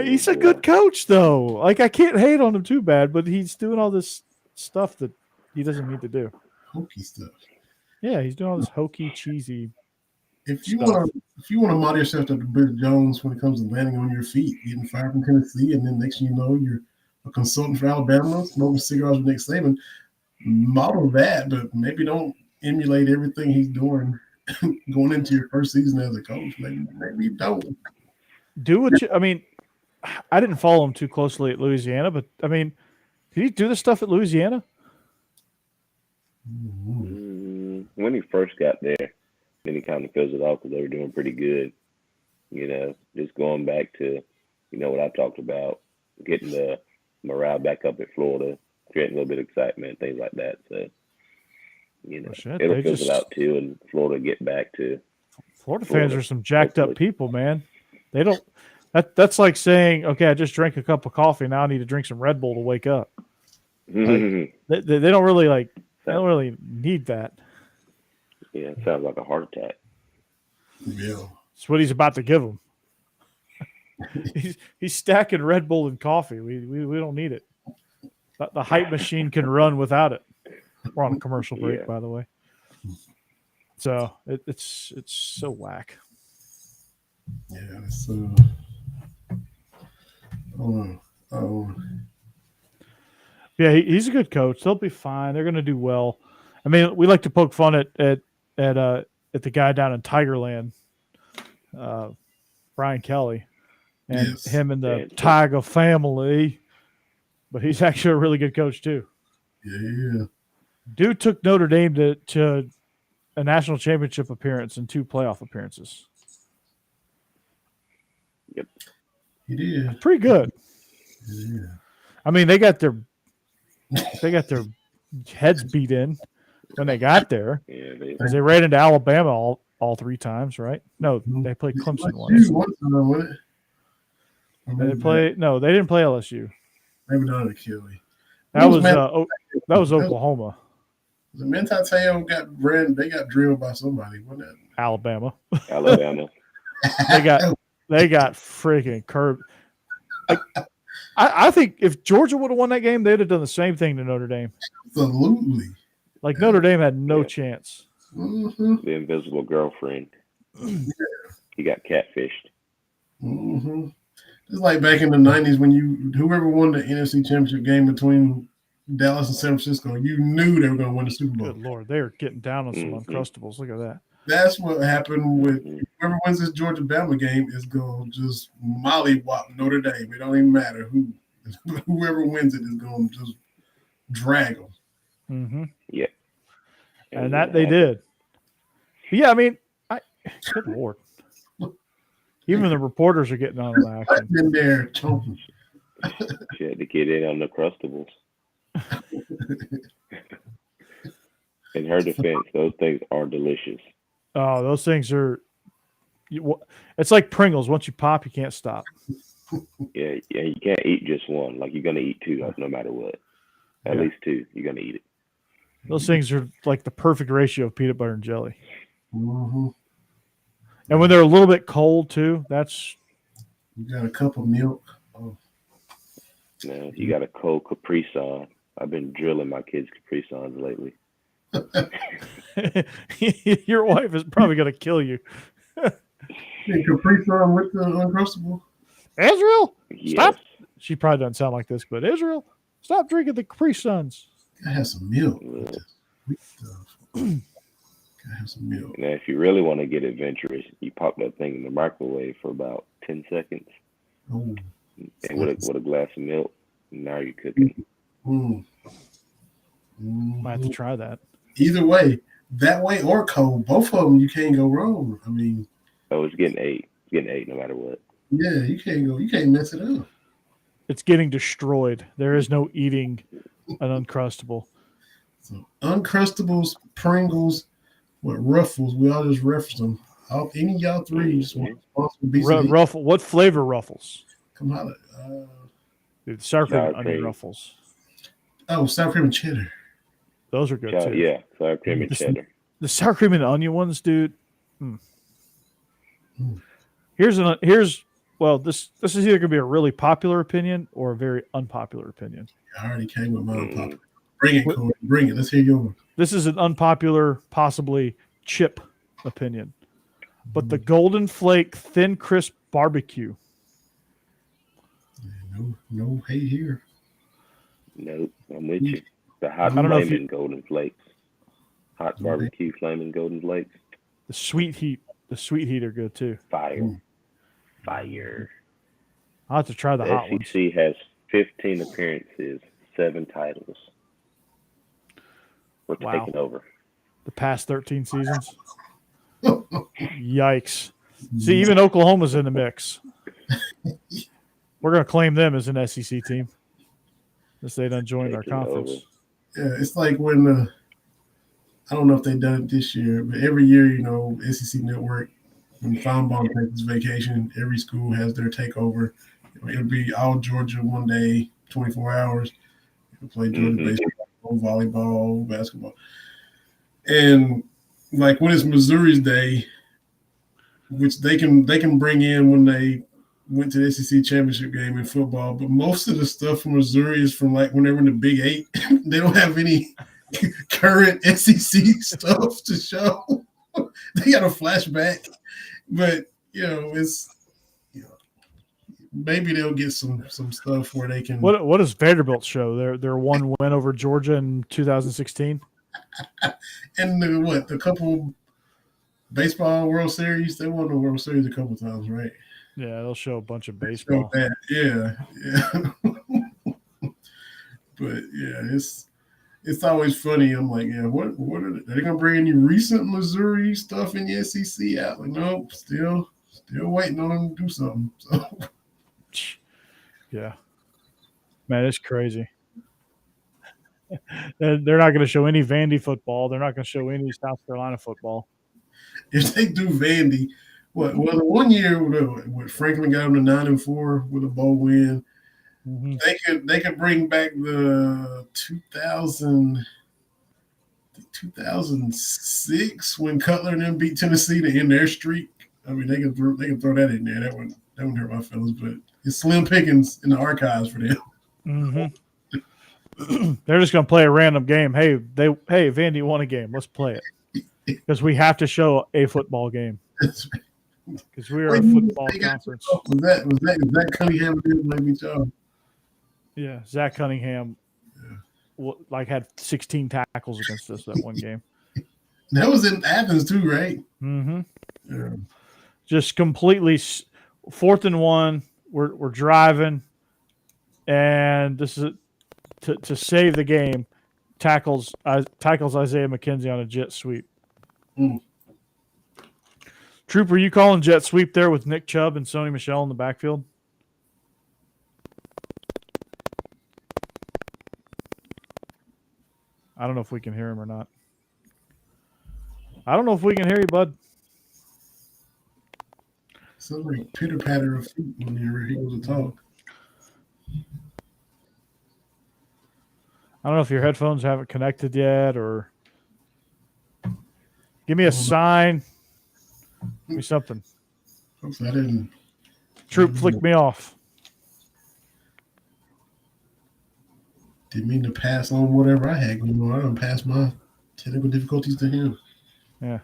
he's a good coach, though. Like, I can't hate on him too bad, but he's doing all this stuff that he doesn't need to do. Hokey stuff. Yeah, he's doing all this hokey, cheesy. If you want to model yourself to Bill Jones when it comes to landing on your feet, getting fired from Tennessee, and then next thing you know, you're a consultant for Alabama, smoking cigars with Nick Saban, model that, but maybe don't emulate everything he's doing going into your first season as a coach. Maybe don't. Do what you. I mean, I didn't follow him too closely at Louisiana, but I mean, did he do this stuff at Louisiana? When he first got there, then he kind of fizzled off because they were doing pretty good. Just going back to, what I talked about, getting the morale back up at Florida, creating a little bit of excitement, things like that. So, it'll fizzle out too, and Florida get back to. Florida fans are some jacked up people, man. They don't. That's like saying, okay, I just drank a cup of coffee. Now I need to drink some Red Bull to wake up. Like, they don't really like. They don't really need that. Yeah, it sounds like a heart attack. Yeah, it's what he's about to give them. he's stacking Red Bull and coffee. We don't need it. The hype machine can run without it. We're on a commercial break, by the way. So it's so whack. Yeah, it's yeah, he's a good coach. They'll be fine. They're going to do well. I mean, we like to poke fun at the guy down in Tigerland, Brian Kelly, and him and the Tiger family. But he's actually a really good coach too. Yeah. Dude took Notre Dame to a national championship appearance and 2 playoff appearances. Yep. He did. Pretty good. Yeah. I mean, they got their heads beat in when they got there. Yeah, because they ran into Alabama all 3 times, right? No, they played Clemson once. Or They maybe play. No, they didn't play LSU. maybe not at Achilles. That was Oklahoma, The Mentateo got brand. They got drilled by somebody. Wasn't Alabama. Alabama. that? They got freaking curbed. Like, I think if Georgia would have won that game, they'd have done the same thing to Notre Dame. Absolutely. Like Notre Dame had no Yeah. chance. Mm-hmm. The invisible girlfriend. He got catfished. Mm-hmm. It's like back in the 90s when whoever won the NFC Championship game between Dallas and San Francisco, you knew they were going to win the Super Bowl. Good Lord, they are getting down on some Mhm. Uncrustables. Look at that. That's what happened with Mhm. whoever wins this Georgia Bama game is going to just mollywop Notre Dame. It don't even matter who. Whoever wins it is going to just drag them. Mm-hmm. Yeah. And that they did. But yeah, I mean, good Lord. Even the reporters are getting on the action. I've been there, choking. She had to get in on the Crustables. In her defense, those things are delicious. Oh, those things are. It's like Pringles. Once you pop, you can't stop. Yeah, you can't eat just one. Like, you're gonna eat two, no matter what. At Yeah. least two. You're gonna eat it. Those things are like the perfect ratio of peanut butter and jelly. Mm-hmm. And when they're a little bit cold too, that's You got a cup of milk. Oh, Now, you got a cold Capri Sun. I've been drilling my kids Capri Suns lately. your wife is probably going to kill you. and Capri Sun with the Uncrustable. Israel, Yes. stop. She probably doesn't sound like this, but Israel, stop drinking the Capri Suns. Gotta have some milk. Yeah. With this sweet stuff. Gotta have some milk. Now, if you really want to get adventurous, you pop that thing in the microwave for about 10 seconds. Oh. And with a glass of milk, now you're cooking. Mm. Might have to try that. Either way, that way or cold, both of them you can't go wrong. I mean, Oh, it's getting ate. It's getting ate no matter what. yeah, you can't mess it up. It's getting destroyed. There is no eating an Uncrustable. So Uncrustables, Pringles, Ruffles, we all just reference them. Any of y'all three just want to sponsor BCD. Ruffle. What flavor Ruffles? Come holler. Dude, sour cream and Sour onion cream. Ruffles. Sour cream and cheddar. Those are good too. Yeah, sour cream and cheddar. The sour cream and onion ones, dude. Mm. This is either going to be a really popular opinion or a very unpopular opinion. I already came with my unpopular. Bring it, Corey. Bring it. Let's hear yours. This is an unpopular, possibly chip opinion. But the Golden Flake Thin Crisp Barbecue. No hate here. Nope, I'm with you. The hot I don't know if flaming golden flakes. Hot barbecue flaming golden flakes. The Sweet Heat. The Sweet Heat are good too. Fire. Fire. I'll have to try the hot The ones. SEC has 15 appearances, 7 titles. We're Wow. taking over. The past 13 seasons. Yikes. See, even Oklahoma's in the mix. We're going to claim them as an SEC team. Since they done joined our Taking conference. over. Yeah, it's like when I don't know if they've done it this year, but every year, SEC Network, when Feinbaum takes his vacation, every school has their takeover. It'll be all Georgia one day, 24 hours. It'll play Georgia baseball, volleyball, basketball. And like when it's Missouri's day, which they can bring in when they went to the SEC championship game in football, but most of the stuff from Missouri is from like when they were in the Big Eight. They don't have any current SEC stuff to show. They got a flashback, but it's maybe they'll get some stuff where they can. What does Vanderbilt show? Their one win over Georgia in 2016. And the couple baseball World Series? They won the World Series a couple times, right? Yeah, they'll show a bunch of baseball. Yeah. But yeah, it's always funny. I'm like, yeah, what are they gonna bring any recent Missouri stuff in the SEC out? Like, nope, still waiting on them to do something. So Yeah, man, it's crazy. They're not going to show any Vandy football. They're not going to show any South Carolina football. if they do Vandy, Well, the 1 year with Franklin got them to 9-4 with a bowl win. Mm-hmm. They could bring back the 2006 when Cutler and them beat Tennessee to end their streak. I mean, they can throw that in there. That wouldn't hurt my feelings, but it's slim pickings in the archives for them. Mm-hmm. They're just going to play a random game. Hey, Vandy won a game. Let's play it because we have to show a football game because we are a football conference. Was that Cunningham maybe Charles? Yeah, Zach Cunningham had 16 tackles against us that one game. That was in Athens too, right? Mm-hmm. Yeah. Just completely 4th and 1. We're driving, and this is to save the game. Tackles Isaiah McKenzie on a jet sweep. Troupe, are you calling jet sweep there with Nick Chubb and Sony Michel in the backfield? I don't know if we can hear him or not. I don't know if we can hear you, bud. Sounds like pitter patter of feet when he goes to talk. I don't know if your headphones haven't connected yet, or give me a sign. Give me something. Oops, I didn't. Troupe flicked me off. Didn't mean to pass on whatever I had going on. I don't pass my technical difficulties to him. Yeah.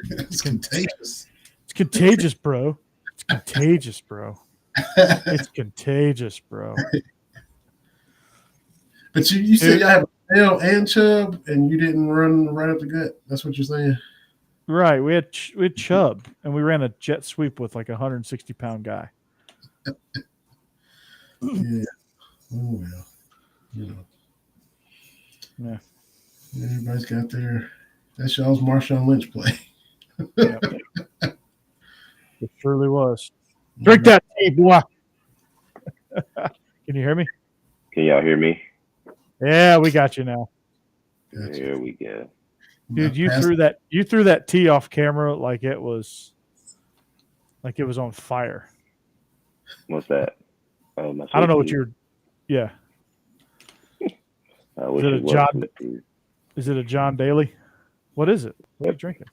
It's contagious. It's contagious, bro. It's contagious, bro. It's contagious, bro. But you said y'all have Bell and Chubb, and you didn't run right up the gut. That's what you're saying? Right. We had Chubb, and we ran a jet sweep with like a 160-pound guy. Yeah. Oh, well. You know. Yeah. Everybody's got their – that's y'all's Marshawn Lynch play. Yep. It surely was. Drink that tea, boy. Can you hear me? Can y'all hear me? Yeah, we got you now. Gotcha. There we go. Dude, you threw that tea off camera like it was on fire. What's that? I don't know what you're. Yeah. Is it a John Daly? What is it? What are you drinking?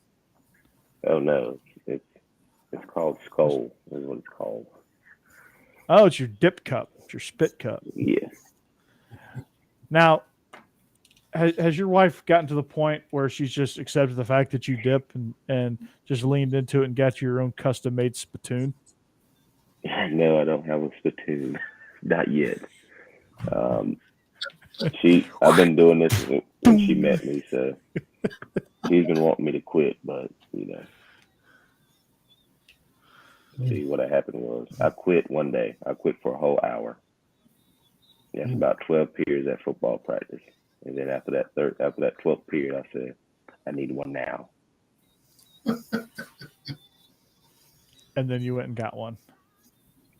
Oh no, it's called Skull. Is what it's called. Oh, it's your dip cup. It's your spit cup. Yeah. Now, has your wife gotten to the point where she's just accepted the fact that you dip and just leaned into it and got you your own custom-made spittoon? No, I don't have a spittoon. Not yet. I've been doing this when she met me, so she's been wanting me to quit, but see what happened was I quit one day. I quit for a whole hour. That's about 12 periods at football practice, and then after that 12th period, I said, I need one now. And then you went and got one.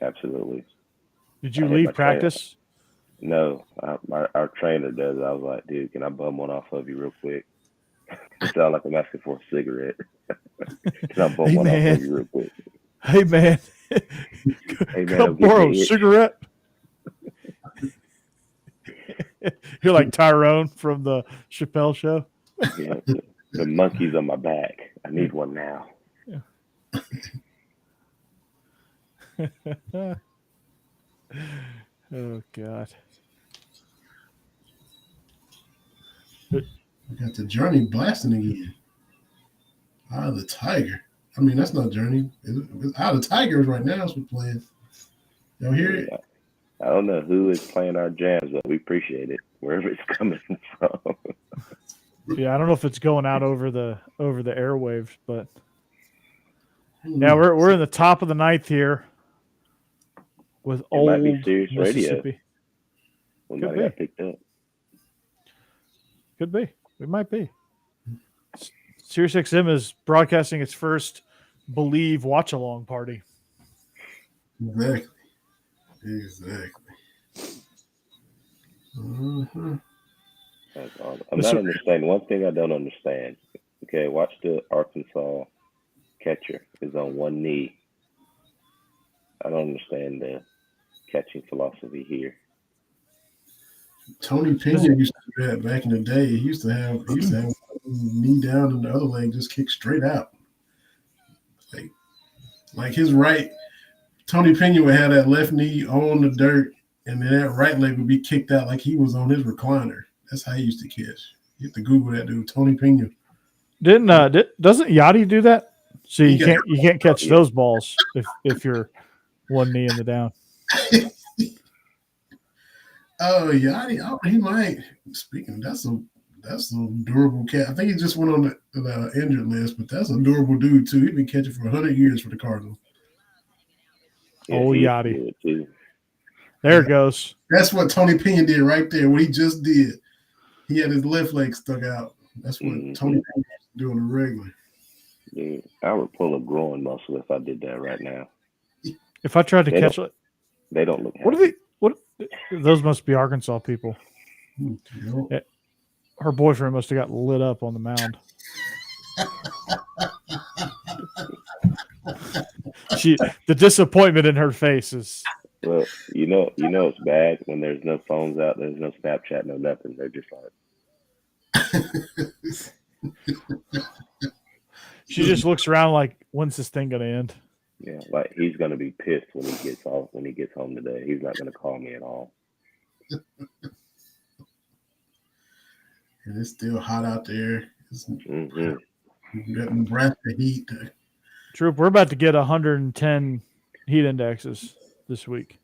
Absolutely. Did you leave practice? No, our trainer does it. I was like, dude, can I bum one off of you real quick? It sounds like I'm asking for a cigarette. Can I bum one off of you real quick? Hey, man. Hey, man, come borrow a cigarette. You're like Tyrone from the Chappelle show. Yeah, the monkey's on my back. I need one now. Yeah. Oh, God. We got the Journey blasting again. Eye of the Tiger. I mean, that's not Journey. It's Eye of the Tigers right now is what's playing. Y'all hear it? I don't know who is playing our jams, but we appreciate it wherever it's coming from. Yeah, I don't know if it's going out over the airwaves, but yeah, we're in the top of the ninth here with old might be Sirius Mississippi. Radio. We might have got picked up. Could be. We might be. Sirius XM is broadcasting its first Bleav watch along party. Exactly. Mm-hmm. I'm not understanding. One thing I don't understand. Okay, watch the Arkansas catcher is on one knee. I don't understand the catching philosophy here. Tony Pena used to do that back in the day. He used to have one knee down and the other leg just kick straight out. Like his right, Tony Pena would have that left knee on the dirt, and then that right leg would be kicked out like he was on his recliner. That's how he used to catch. You have to Google that dude, Tony Pena. Doesn't Yachty do that? So you can't catch those balls if you're one knee in the down. Oh, Yachty, he might. Speaking, that's a durable cat. I think he just went on the injured list, but that's a durable dude too. He's been catching for 100 years for the Cardinals. Yeah, Yachty. There it goes. That's what Tony Pena did right there. What he just did. He had his left leg stuck out. That's what Tony Pena was doing regularly. Yeah, I would pull a groin muscle if I did that right now. If I tried to catch it, they don't look. What are they? What? Those must be Arkansas people. Yep. Her boyfriend must have got lit up on the mound. The disappointment in her face is. Well, you know it's bad when there's no phones out, there's no Snapchat, no nothing. They're just like. She just looks around like, when's this thing gonna end? Yeah, like he's gonna be pissed when he gets home today. He's not gonna call me at all. And it's still hot out there. It's Nebraska heat. Troupe, we're about to get 110 heat indexes this week.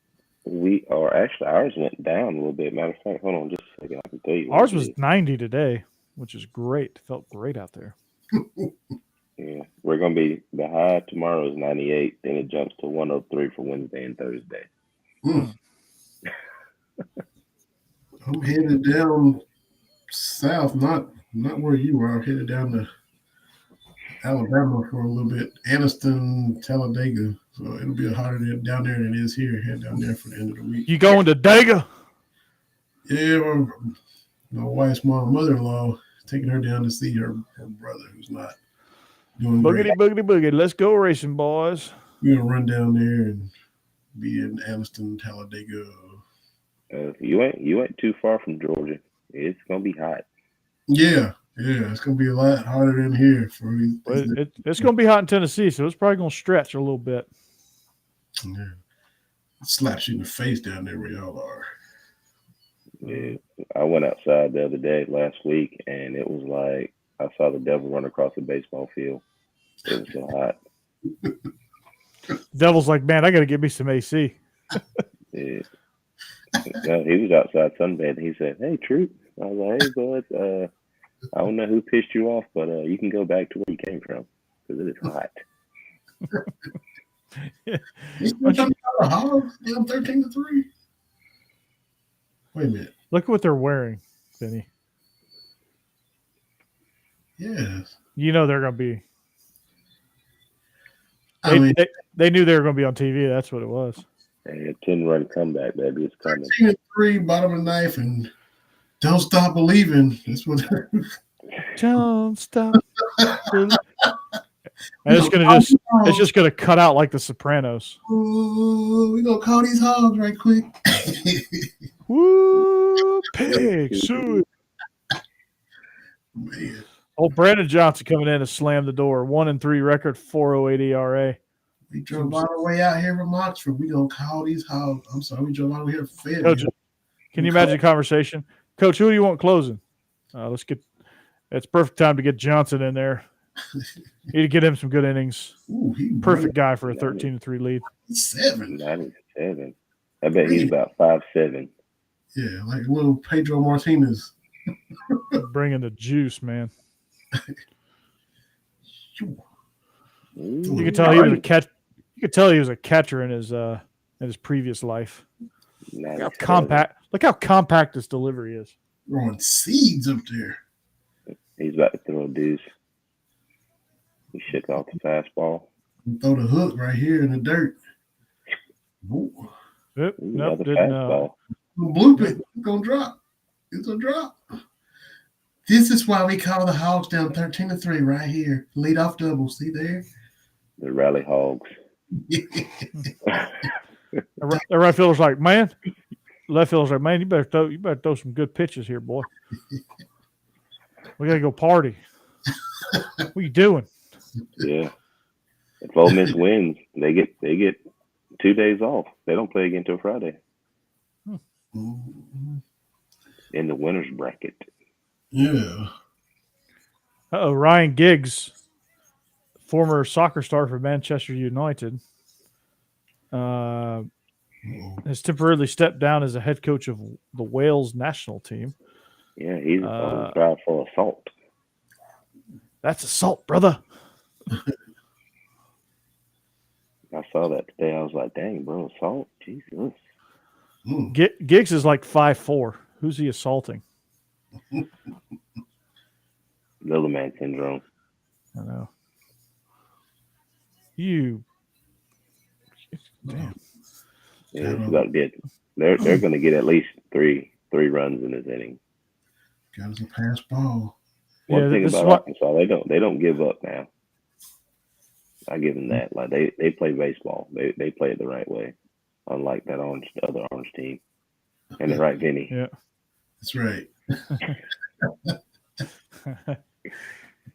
We are actually, ours went down a little bit. Matter of fact, hold on just a second. I can tell you. Ours was 90 today, which is great. Felt great out there. Yeah, we're going to be, the high tomorrow is 98. Then it jumps to 103 for Wednesday and Thursday. I'm headed down south, not where you are. I'm headed down to Alabama for a little bit. Anniston, Talladega. So it'll be hotter down there than it is here. Head down there for the end of the week. You going to Dega? Yeah, my wife's mother-in-law, taking her down to see her brother who's not doing great. Boogity. Let's go racing, boys. We're going to run down there and be in Anniston, Talladega. You ain't too far from Georgia. It's going to be hot. Yeah, it's going to be a lot hotter than here. It's going to be hot in Tennessee, so it's probably going to stretch a little bit. Yeah. It slaps you in the face down there where y'all are. Yeah, I went outside the other day, last week, and it was like I saw the devil run across the baseball field. It was so hot. Devil's like, man, I got to get me some AC. Yeah. No, he was outside sunbathing. He said, "Hey, Troupe." I was like, "Hey, bud, I don't know who pissed you off, but you can go back to where you came from because it is hot." I'm 13-3. Wait a minute. Look at what they're wearing, Vinny. Yes. You know they're going to be. They knew they were going to be on TV. That's what it was. Hey, a 10-run comeback, baby. It's coming. 13-3, bottom of the knife, and don't stop believing. That's what. Don't stop. And it's just gonna cut out like the Sopranos. Ooh, we gonna call these hogs right quick. Woo, pig suit. Man. Oh, Brandon Johnson coming in to slam the door. 1-3 record, 4.08 ERA. We drove all the way out here from Oxford. We gonna call these hogs. I'm sorry, we drove all the way here from Fayetteville. Coach, can you imagine the conversation? Coach, who do you want closing? Let's get. It's perfect time to get Johnson in there. Need to get him some good innings. Ooh, perfect guy for a 13-3 lead. 97. I bet he's about 5'7". Yeah, like a little Pedro Martinez. Bringing the juice, man. You could tell he was a catch. You could tell he was a catcher in his previous life. Look how compact his delivery is. Throwing seeds up there. He's about to throw a deuce. He shook off the fastball. Throw the hook right here in the dirt. Ooh. Yep, nope, didn't. Bloop it. It's gonna drop. It's a drop. This is why we call the Hogs down 13-3 right here. Lead off double. See there? The Rally Hogs. The right fielder's like, man. Left fielder's like, man, you better throw some good pitches here, boy. We gotta go party. What are you doing? Yeah. If Ole Miss wins, they get 2 days off. They don't play again until Friday. In the winners bracket. Yeah. Ryan Giggs, former soccer star for Manchester United, has temporarily stepped down as a head coach of the Wales national team. Yeah, he's on trial for assault. That's assault, brother. I saw that today. I was like, dang, bro, assault? Jesus. Giggs is like 5'4". Who's he assaulting? Little man syndrome. I know. You. Damn. Yeah, it's about to get. They're going to get at least three runs in this inning. Got us a pass ball. One thing about Arkansas, they don't give up now. I give them that. Like they play baseball. They play it the right way, unlike that other orange team. And the right, Vinny. Yeah, that's right.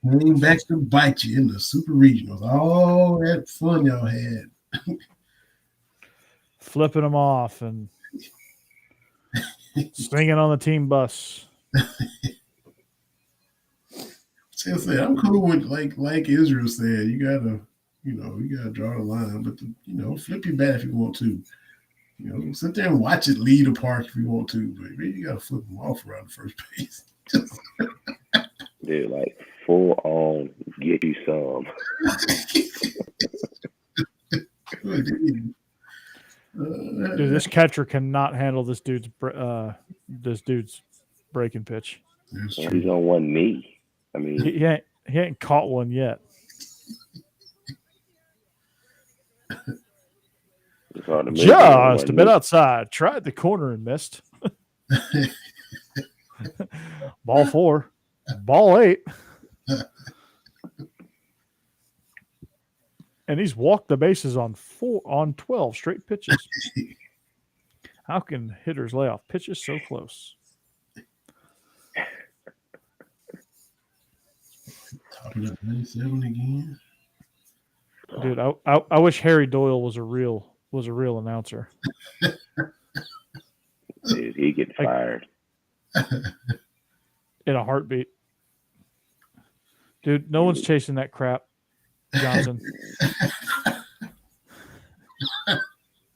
Came back to bite you in the super regionals. All that fun y'all had. Flipping them off and swinging on the team bus. Seriously, I'm cool with like Israel said. You gotta draw the line, but flip your bat if you want to. Sit there and watch it lead a park if you want to, but really you gotta flip them off around the first base. Dude, like full on, get you some. Dude, this catcher cannot handle this dude's breaking pitch. He's on one knee. I mean, he ain't caught one yet. Just a bit outside. Tried the corner and missed. Ball 4. Ball 8. And he's walked the bases on 12 straight pitches. How can hitters lay off pitches so close? Topping up 97 again. Dude, I wish Harry Doyle was a real announcer. Dude, he gets fired in a heartbeat. Dude, no one's chasing that crap, Johnson.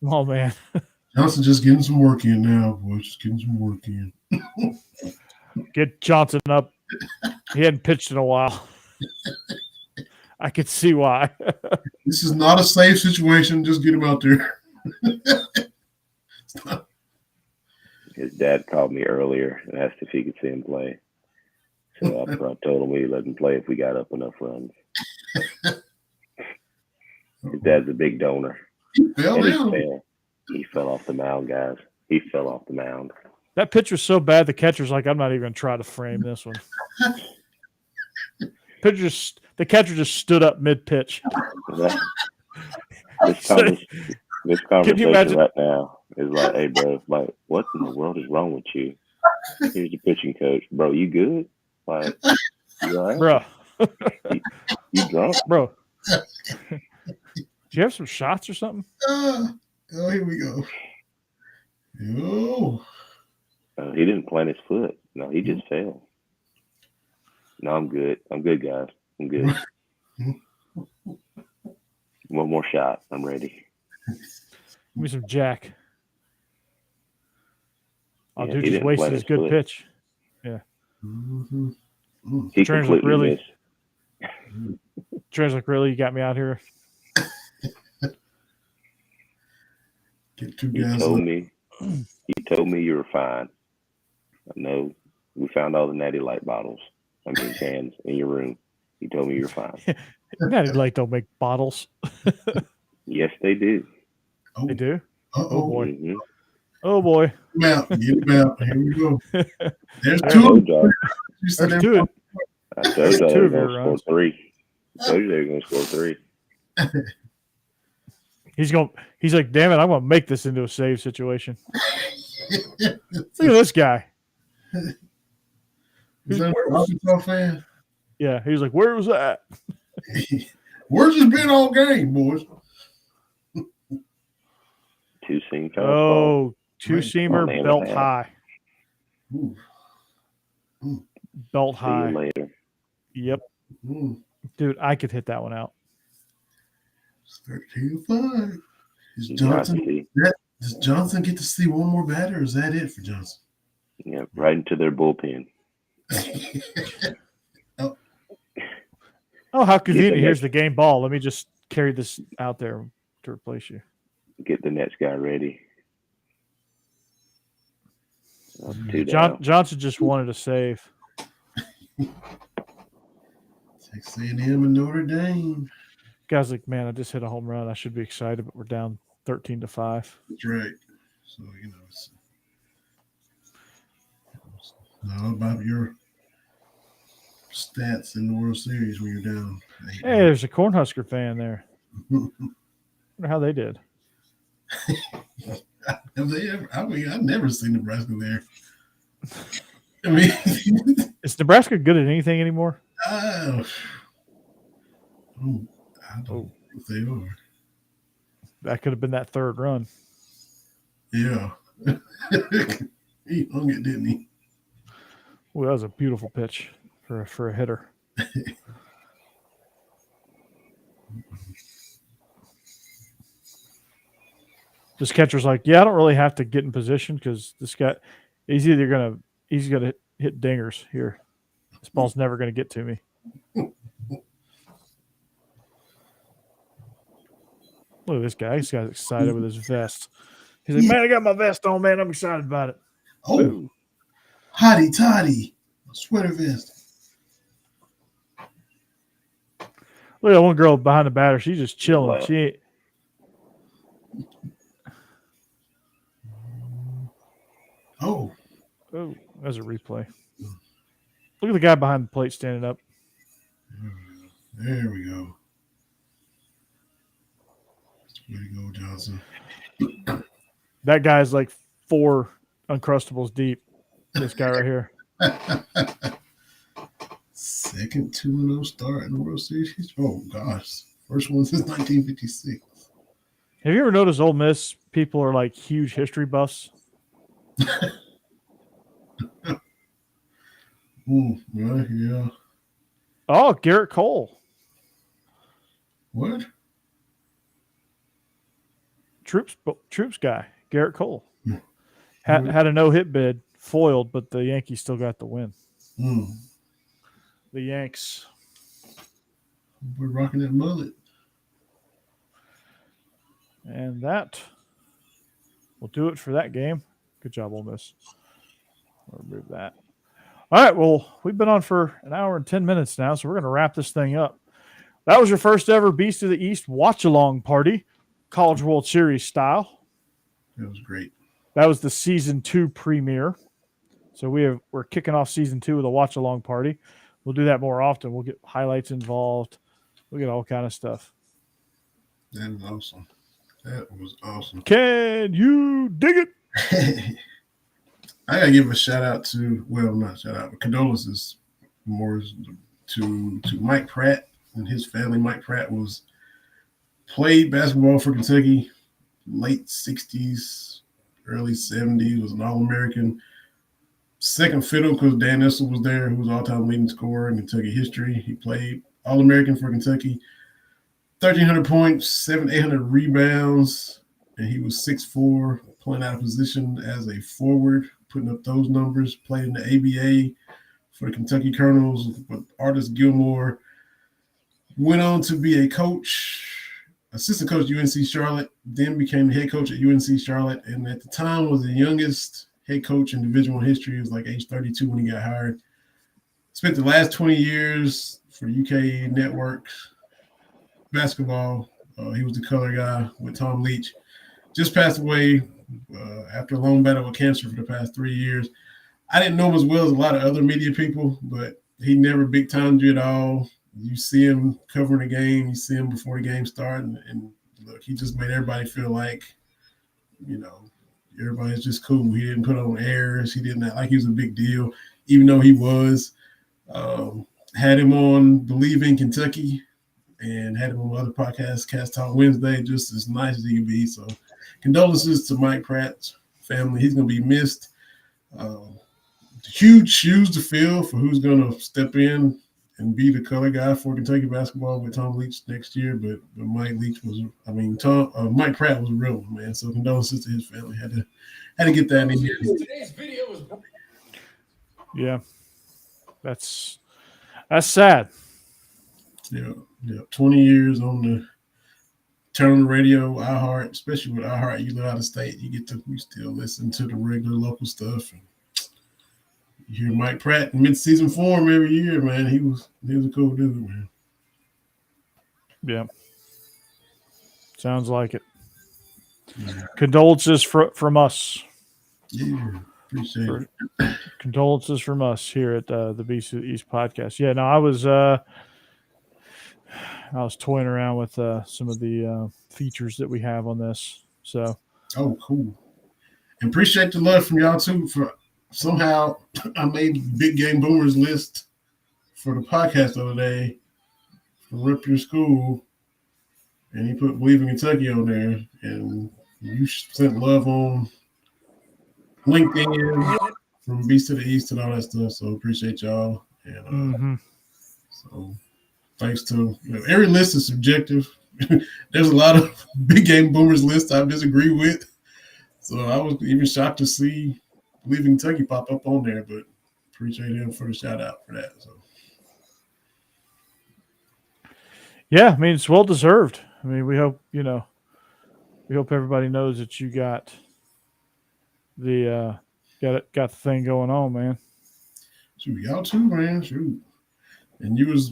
Oh man, Johnson just getting some work in now, boy. Just getting some work in. Get Johnson up. He hadn't pitched in a while. I could see why. This is not a safe situation. Just get him out there. His dad called me earlier and asked if he could see him play. So I told him we'd let him play if we got up enough runs. His dad's a big donor. He fell. He fell off the mound, guys. He fell off the mound. That pitch was so bad, the catcher's like, I'm not even going to try to frame this one. The catcher just stood up mid-pitch. This conversation right now is like, hey, bro, like, what in the world is wrong with you? Here's the pitching coach. Bro, you good? Like, you all right? Bro. You drunk? Bro. Do you have some shots or something? Here we go. Yo. He didn't plant his foot. No, he just fell. No, I'm good. I'm good, guys. I'm good. One more shot. I'm ready. Give me some Jack. Oh, Yeah, dude just wasted his good pitch. Yeah. Mm-hmm. He Trans completely really, missed. Trans like, really? You got me out here? Get two He guys. told me you were fine. I know we found all the Natty Light bottles. I mean, cans in your room. He told me you were fine. Natty Light don't make bottles. Yes, they do. Oh. They do? Uh-oh. Oh, boy. Mm-hmm. Oh, boy. Get him out. Here we go. There's I two. told y'all. There's two. I told y'all they two were of going your to score 3. I told you they were going to score 3. He's like, damn it, I'm gonna make this into a save situation. Look at this guy. Is that an Arkansas fan? Yeah, he was like, where was that? Where's this been all game, boys? Two-seam fastball. Oh, two-seamer, belt high. Ooh. Belt See you high. later. Yep. Ooh. Dude, I could hit that one out. It's 13-5. You got to see. Does Johnson get to see one more batter, or is that it for Johnson? Yeah, right into their bullpen. Oh, how convenient. Here's the game ball. Let me just carry this out there to replace you. Get the next guy ready. Johnson just wanted to save. Texas A&M and Notre Dame. Guy's like, man, I just hit a home run. I should be excited, but we're down 13-5. That's right. So, it's not about your stats in the World Series when you're down. Hey, there's a Cornhusker fan there. Wonder how they did. Have they ever? I've never seen Nebraska there. I mean, is Nebraska good at anything anymore? I don't think they are. That could have been that third run. Yeah. He hung it, didn't he? Well, that was a beautiful pitch for a hitter. This catcher's like, yeah, I don't really have to get in position because this guy, he's gonna hit dingers here. This ball's never gonna get to me. Look at this guy. This guy's excited with his vest. He's like, man, I got my vest on, man. I'm excited about it. Oh, Boom. hotty toddy, sweater vest. Look at that one girl behind the batter. She's just chilling. Wow. She ain't. Oh, there's a replay. Look at the guy behind the plate standing up. there we go. Way to go, Johnson. That guy's like 4 Uncrustables deep. This guy right here. Second 2-0 start in the World Series. Oh, gosh. First one since 1956. Have you ever noticed Ole Miss people are like huge history buffs? Well, yeah. Oh, Garrett Cole. What? Troupe's guy, Garrett Cole. Had a no-hit bid, foiled, but the Yankees still got the win. The Yanks. We're rocking that mullet. And that will do it for that game. Good job, Ole Miss. I'll remove that. All right, well, we've been on for an hour and 10 minutes now, so we're going to wrap this thing up. That was your first ever Beast of the East watch-along party, College World Series style. That was great. That was the Season 2 premiere. So we're kicking off Season 2 with a watch-along party. We'll do that more often. We'll get highlights involved. We'll get all kind of stuff. That was awesome. That was awesome. Can you dig it? I gotta give a shout out to, well, not shout out, but condolences more to Mike Pratt and his family. Mike Pratt played basketball for Kentucky, late 60s, early 70s, was an All-American. Second fiddle because Dan Issel was there, who was all-time leading scorer in Kentucky history. He played All-American for Kentucky, 1,300 points, 800 rebounds, and he was 6'4", playing out of position as a forward, putting up those numbers. Played in the ABA for the Kentucky Colonels with Artis Gilmore. Went on to be a coach, assistant coach at UNC Charlotte, then became the head coach at UNC Charlotte, and at the time was the youngest head coach in Division I history. He was like age 32 when he got hired. Spent the last 20 years for the UK Network basketball. He was the color guy with Tom Leach. Just passed away after a long battle with cancer for the past 3 years. I didn't know him as well as a lot of other media people, but he never big-timed you at all. you see him covering the game. You see him before the game started, and look, he just made everybody feel like, everybody's just cool. He didn't put on airs. He didn't act like he was a big deal, even though he was. Had him on Bleav in Kentucky and had him on other podcasts, Cast Talk Wednesday, just as nice as he can be. So condolences to Mike Pratt's family. He's going to be missed. Huge shoes to fill for who's going to step in and be the color guy for Kentucky basketball with Tom Leach next year. But Mike Pratt was a real one, man. So condolences to his family. Had to get that in here. Today's video is. Yeah, that's sad. Yeah. 20 years on the turn on the radio, iHeart, especially with iHeart, you live out of state, you still listen to the regular local stuff. And you hear Mike Pratt in mid-season form every year, man. He was a cool dude, man. Yeah. Sounds like it. Yeah. Condolences from us. Yeah, appreciate it. Condolences from us here at the Beast East podcast. Yeah, no, I was toying around with some of the features that we have on this. So, cool. And appreciate the love from y'all too. For somehow I made Big Game Boomers list for the podcast the other day for Rip Your School, and he put Bleav in Kentucky on there, and you sent love on LinkedIn from Beast to the East and all that stuff. So appreciate y'all. And so thanks to every list is subjective. There's a lot of Big Game Boomers lists I disagree with. So I was even shocked to see Bleav in Kentucky pop up on there, but appreciate him for the shout out for that. So yeah, I mean, it's well deserved. I mean, we hope everybody knows that you got the got the thing going on, man. Shoot, y'all too, man. Shoot. And you was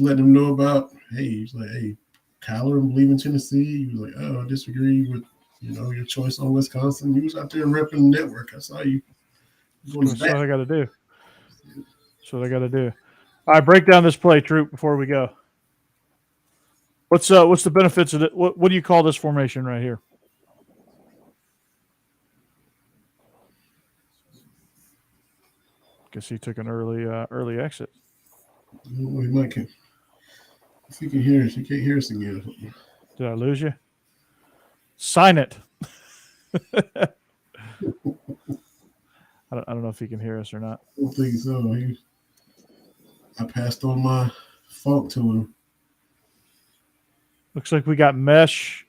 letting him know about, he's like, hey, Kyler and Bleav in Tennessee. He was like, oh, I disagree with your choice on Wisconsin. You was out there repping the network. I saw you. That's what I got to do. That's what I got to do. All right, break down this play, Troupe, before we go. What's the benefits of it? What do you call this formation right here? Guess he took an early exit. We might can. If he can hear us, he can't hear us again. Did I lose you? Sign it. I don't know if he can hear us or not. I don't think so. I passed on my funk to him. Looks like we got mesh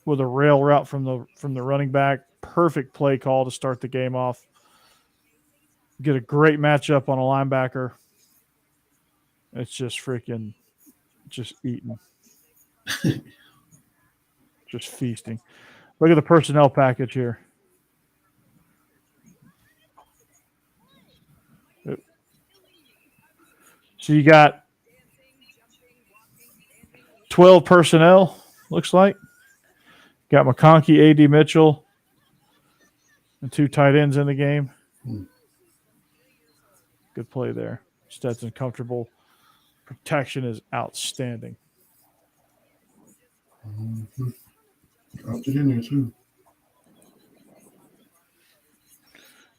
with a rail route from the running back. Perfect play call to start the game off. Get a great matchup on a linebacker. It's just freaking eating. Just feasting. Look at the personnel package here. So you got 12 personnel, looks like. Got McConkey, A.D. Mitchell, and 2 tight ends in the game. Good play there. Stetson comfortable. Protection is outstanding. Dropped it in there, too.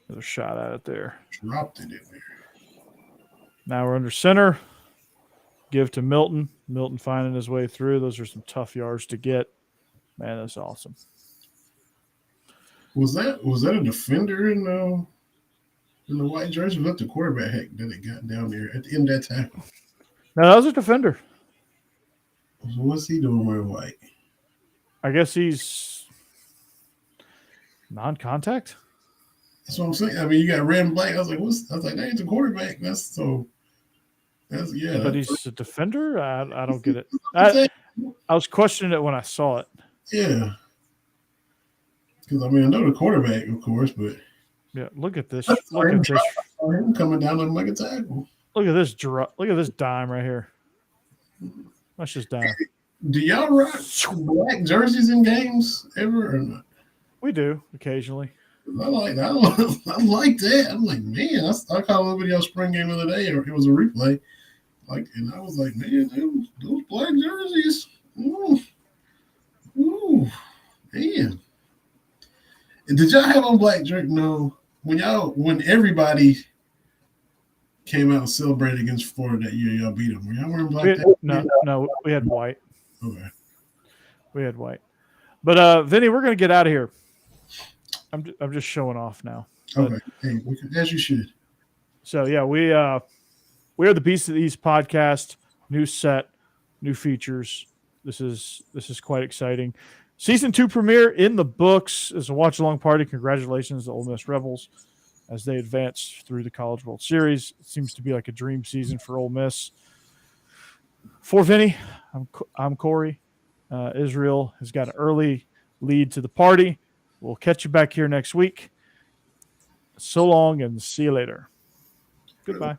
Another shot at it there. Dropped it in there. Now we're under center. Give to Milton. Milton finding his way through. Those are some tough yards to get. Man, that's awesome. Was that a defender in the white jersey? Was that the quarterback that it got down there at the end of that tackle? No, that was a defender. So what's he doing wearing white? I guess he's non-contact. That's what I'm saying. I mean, you got red and black. I was like, that ain't the quarterback. But he's a defender? I don't get it. I was questioning it when I saw it. Yeah. Because, I mean, I know the quarterback, of course, but. Yeah, look at this. Look at this. Him coming down looking like a tackle. Look at this Look at this dime right here. That's just dime. Do y'all rock black jerseys in games ever or not? We do, occasionally. I like that. I'm like, man, I caught a little video spring game the other day, or it was a replay. And I was like, man, those black jerseys. Ooh, ooh, man. And did y'all have on black jersey? No. When everybody came out and celebrated against Florida that year, y'all beat them. Were y'all wearing black? No, we had white. Okay. We had white. But Vinny, we're gonna get out of here. I'm just showing off now. Okay. Hey, as you should. So yeah, we are the Beast of the East podcast. New set, new features. This is quite exciting. Season 2 premiere in the books as a watch along party. Congratulations to Ole Miss Rebels as they advance through the College World Series. It seems to be like a dream season for Ole Miss. For Vinny, I'm Corey. Israel has got an early lead to the party. We'll catch you back here next week. So long and see you later. Goodbye.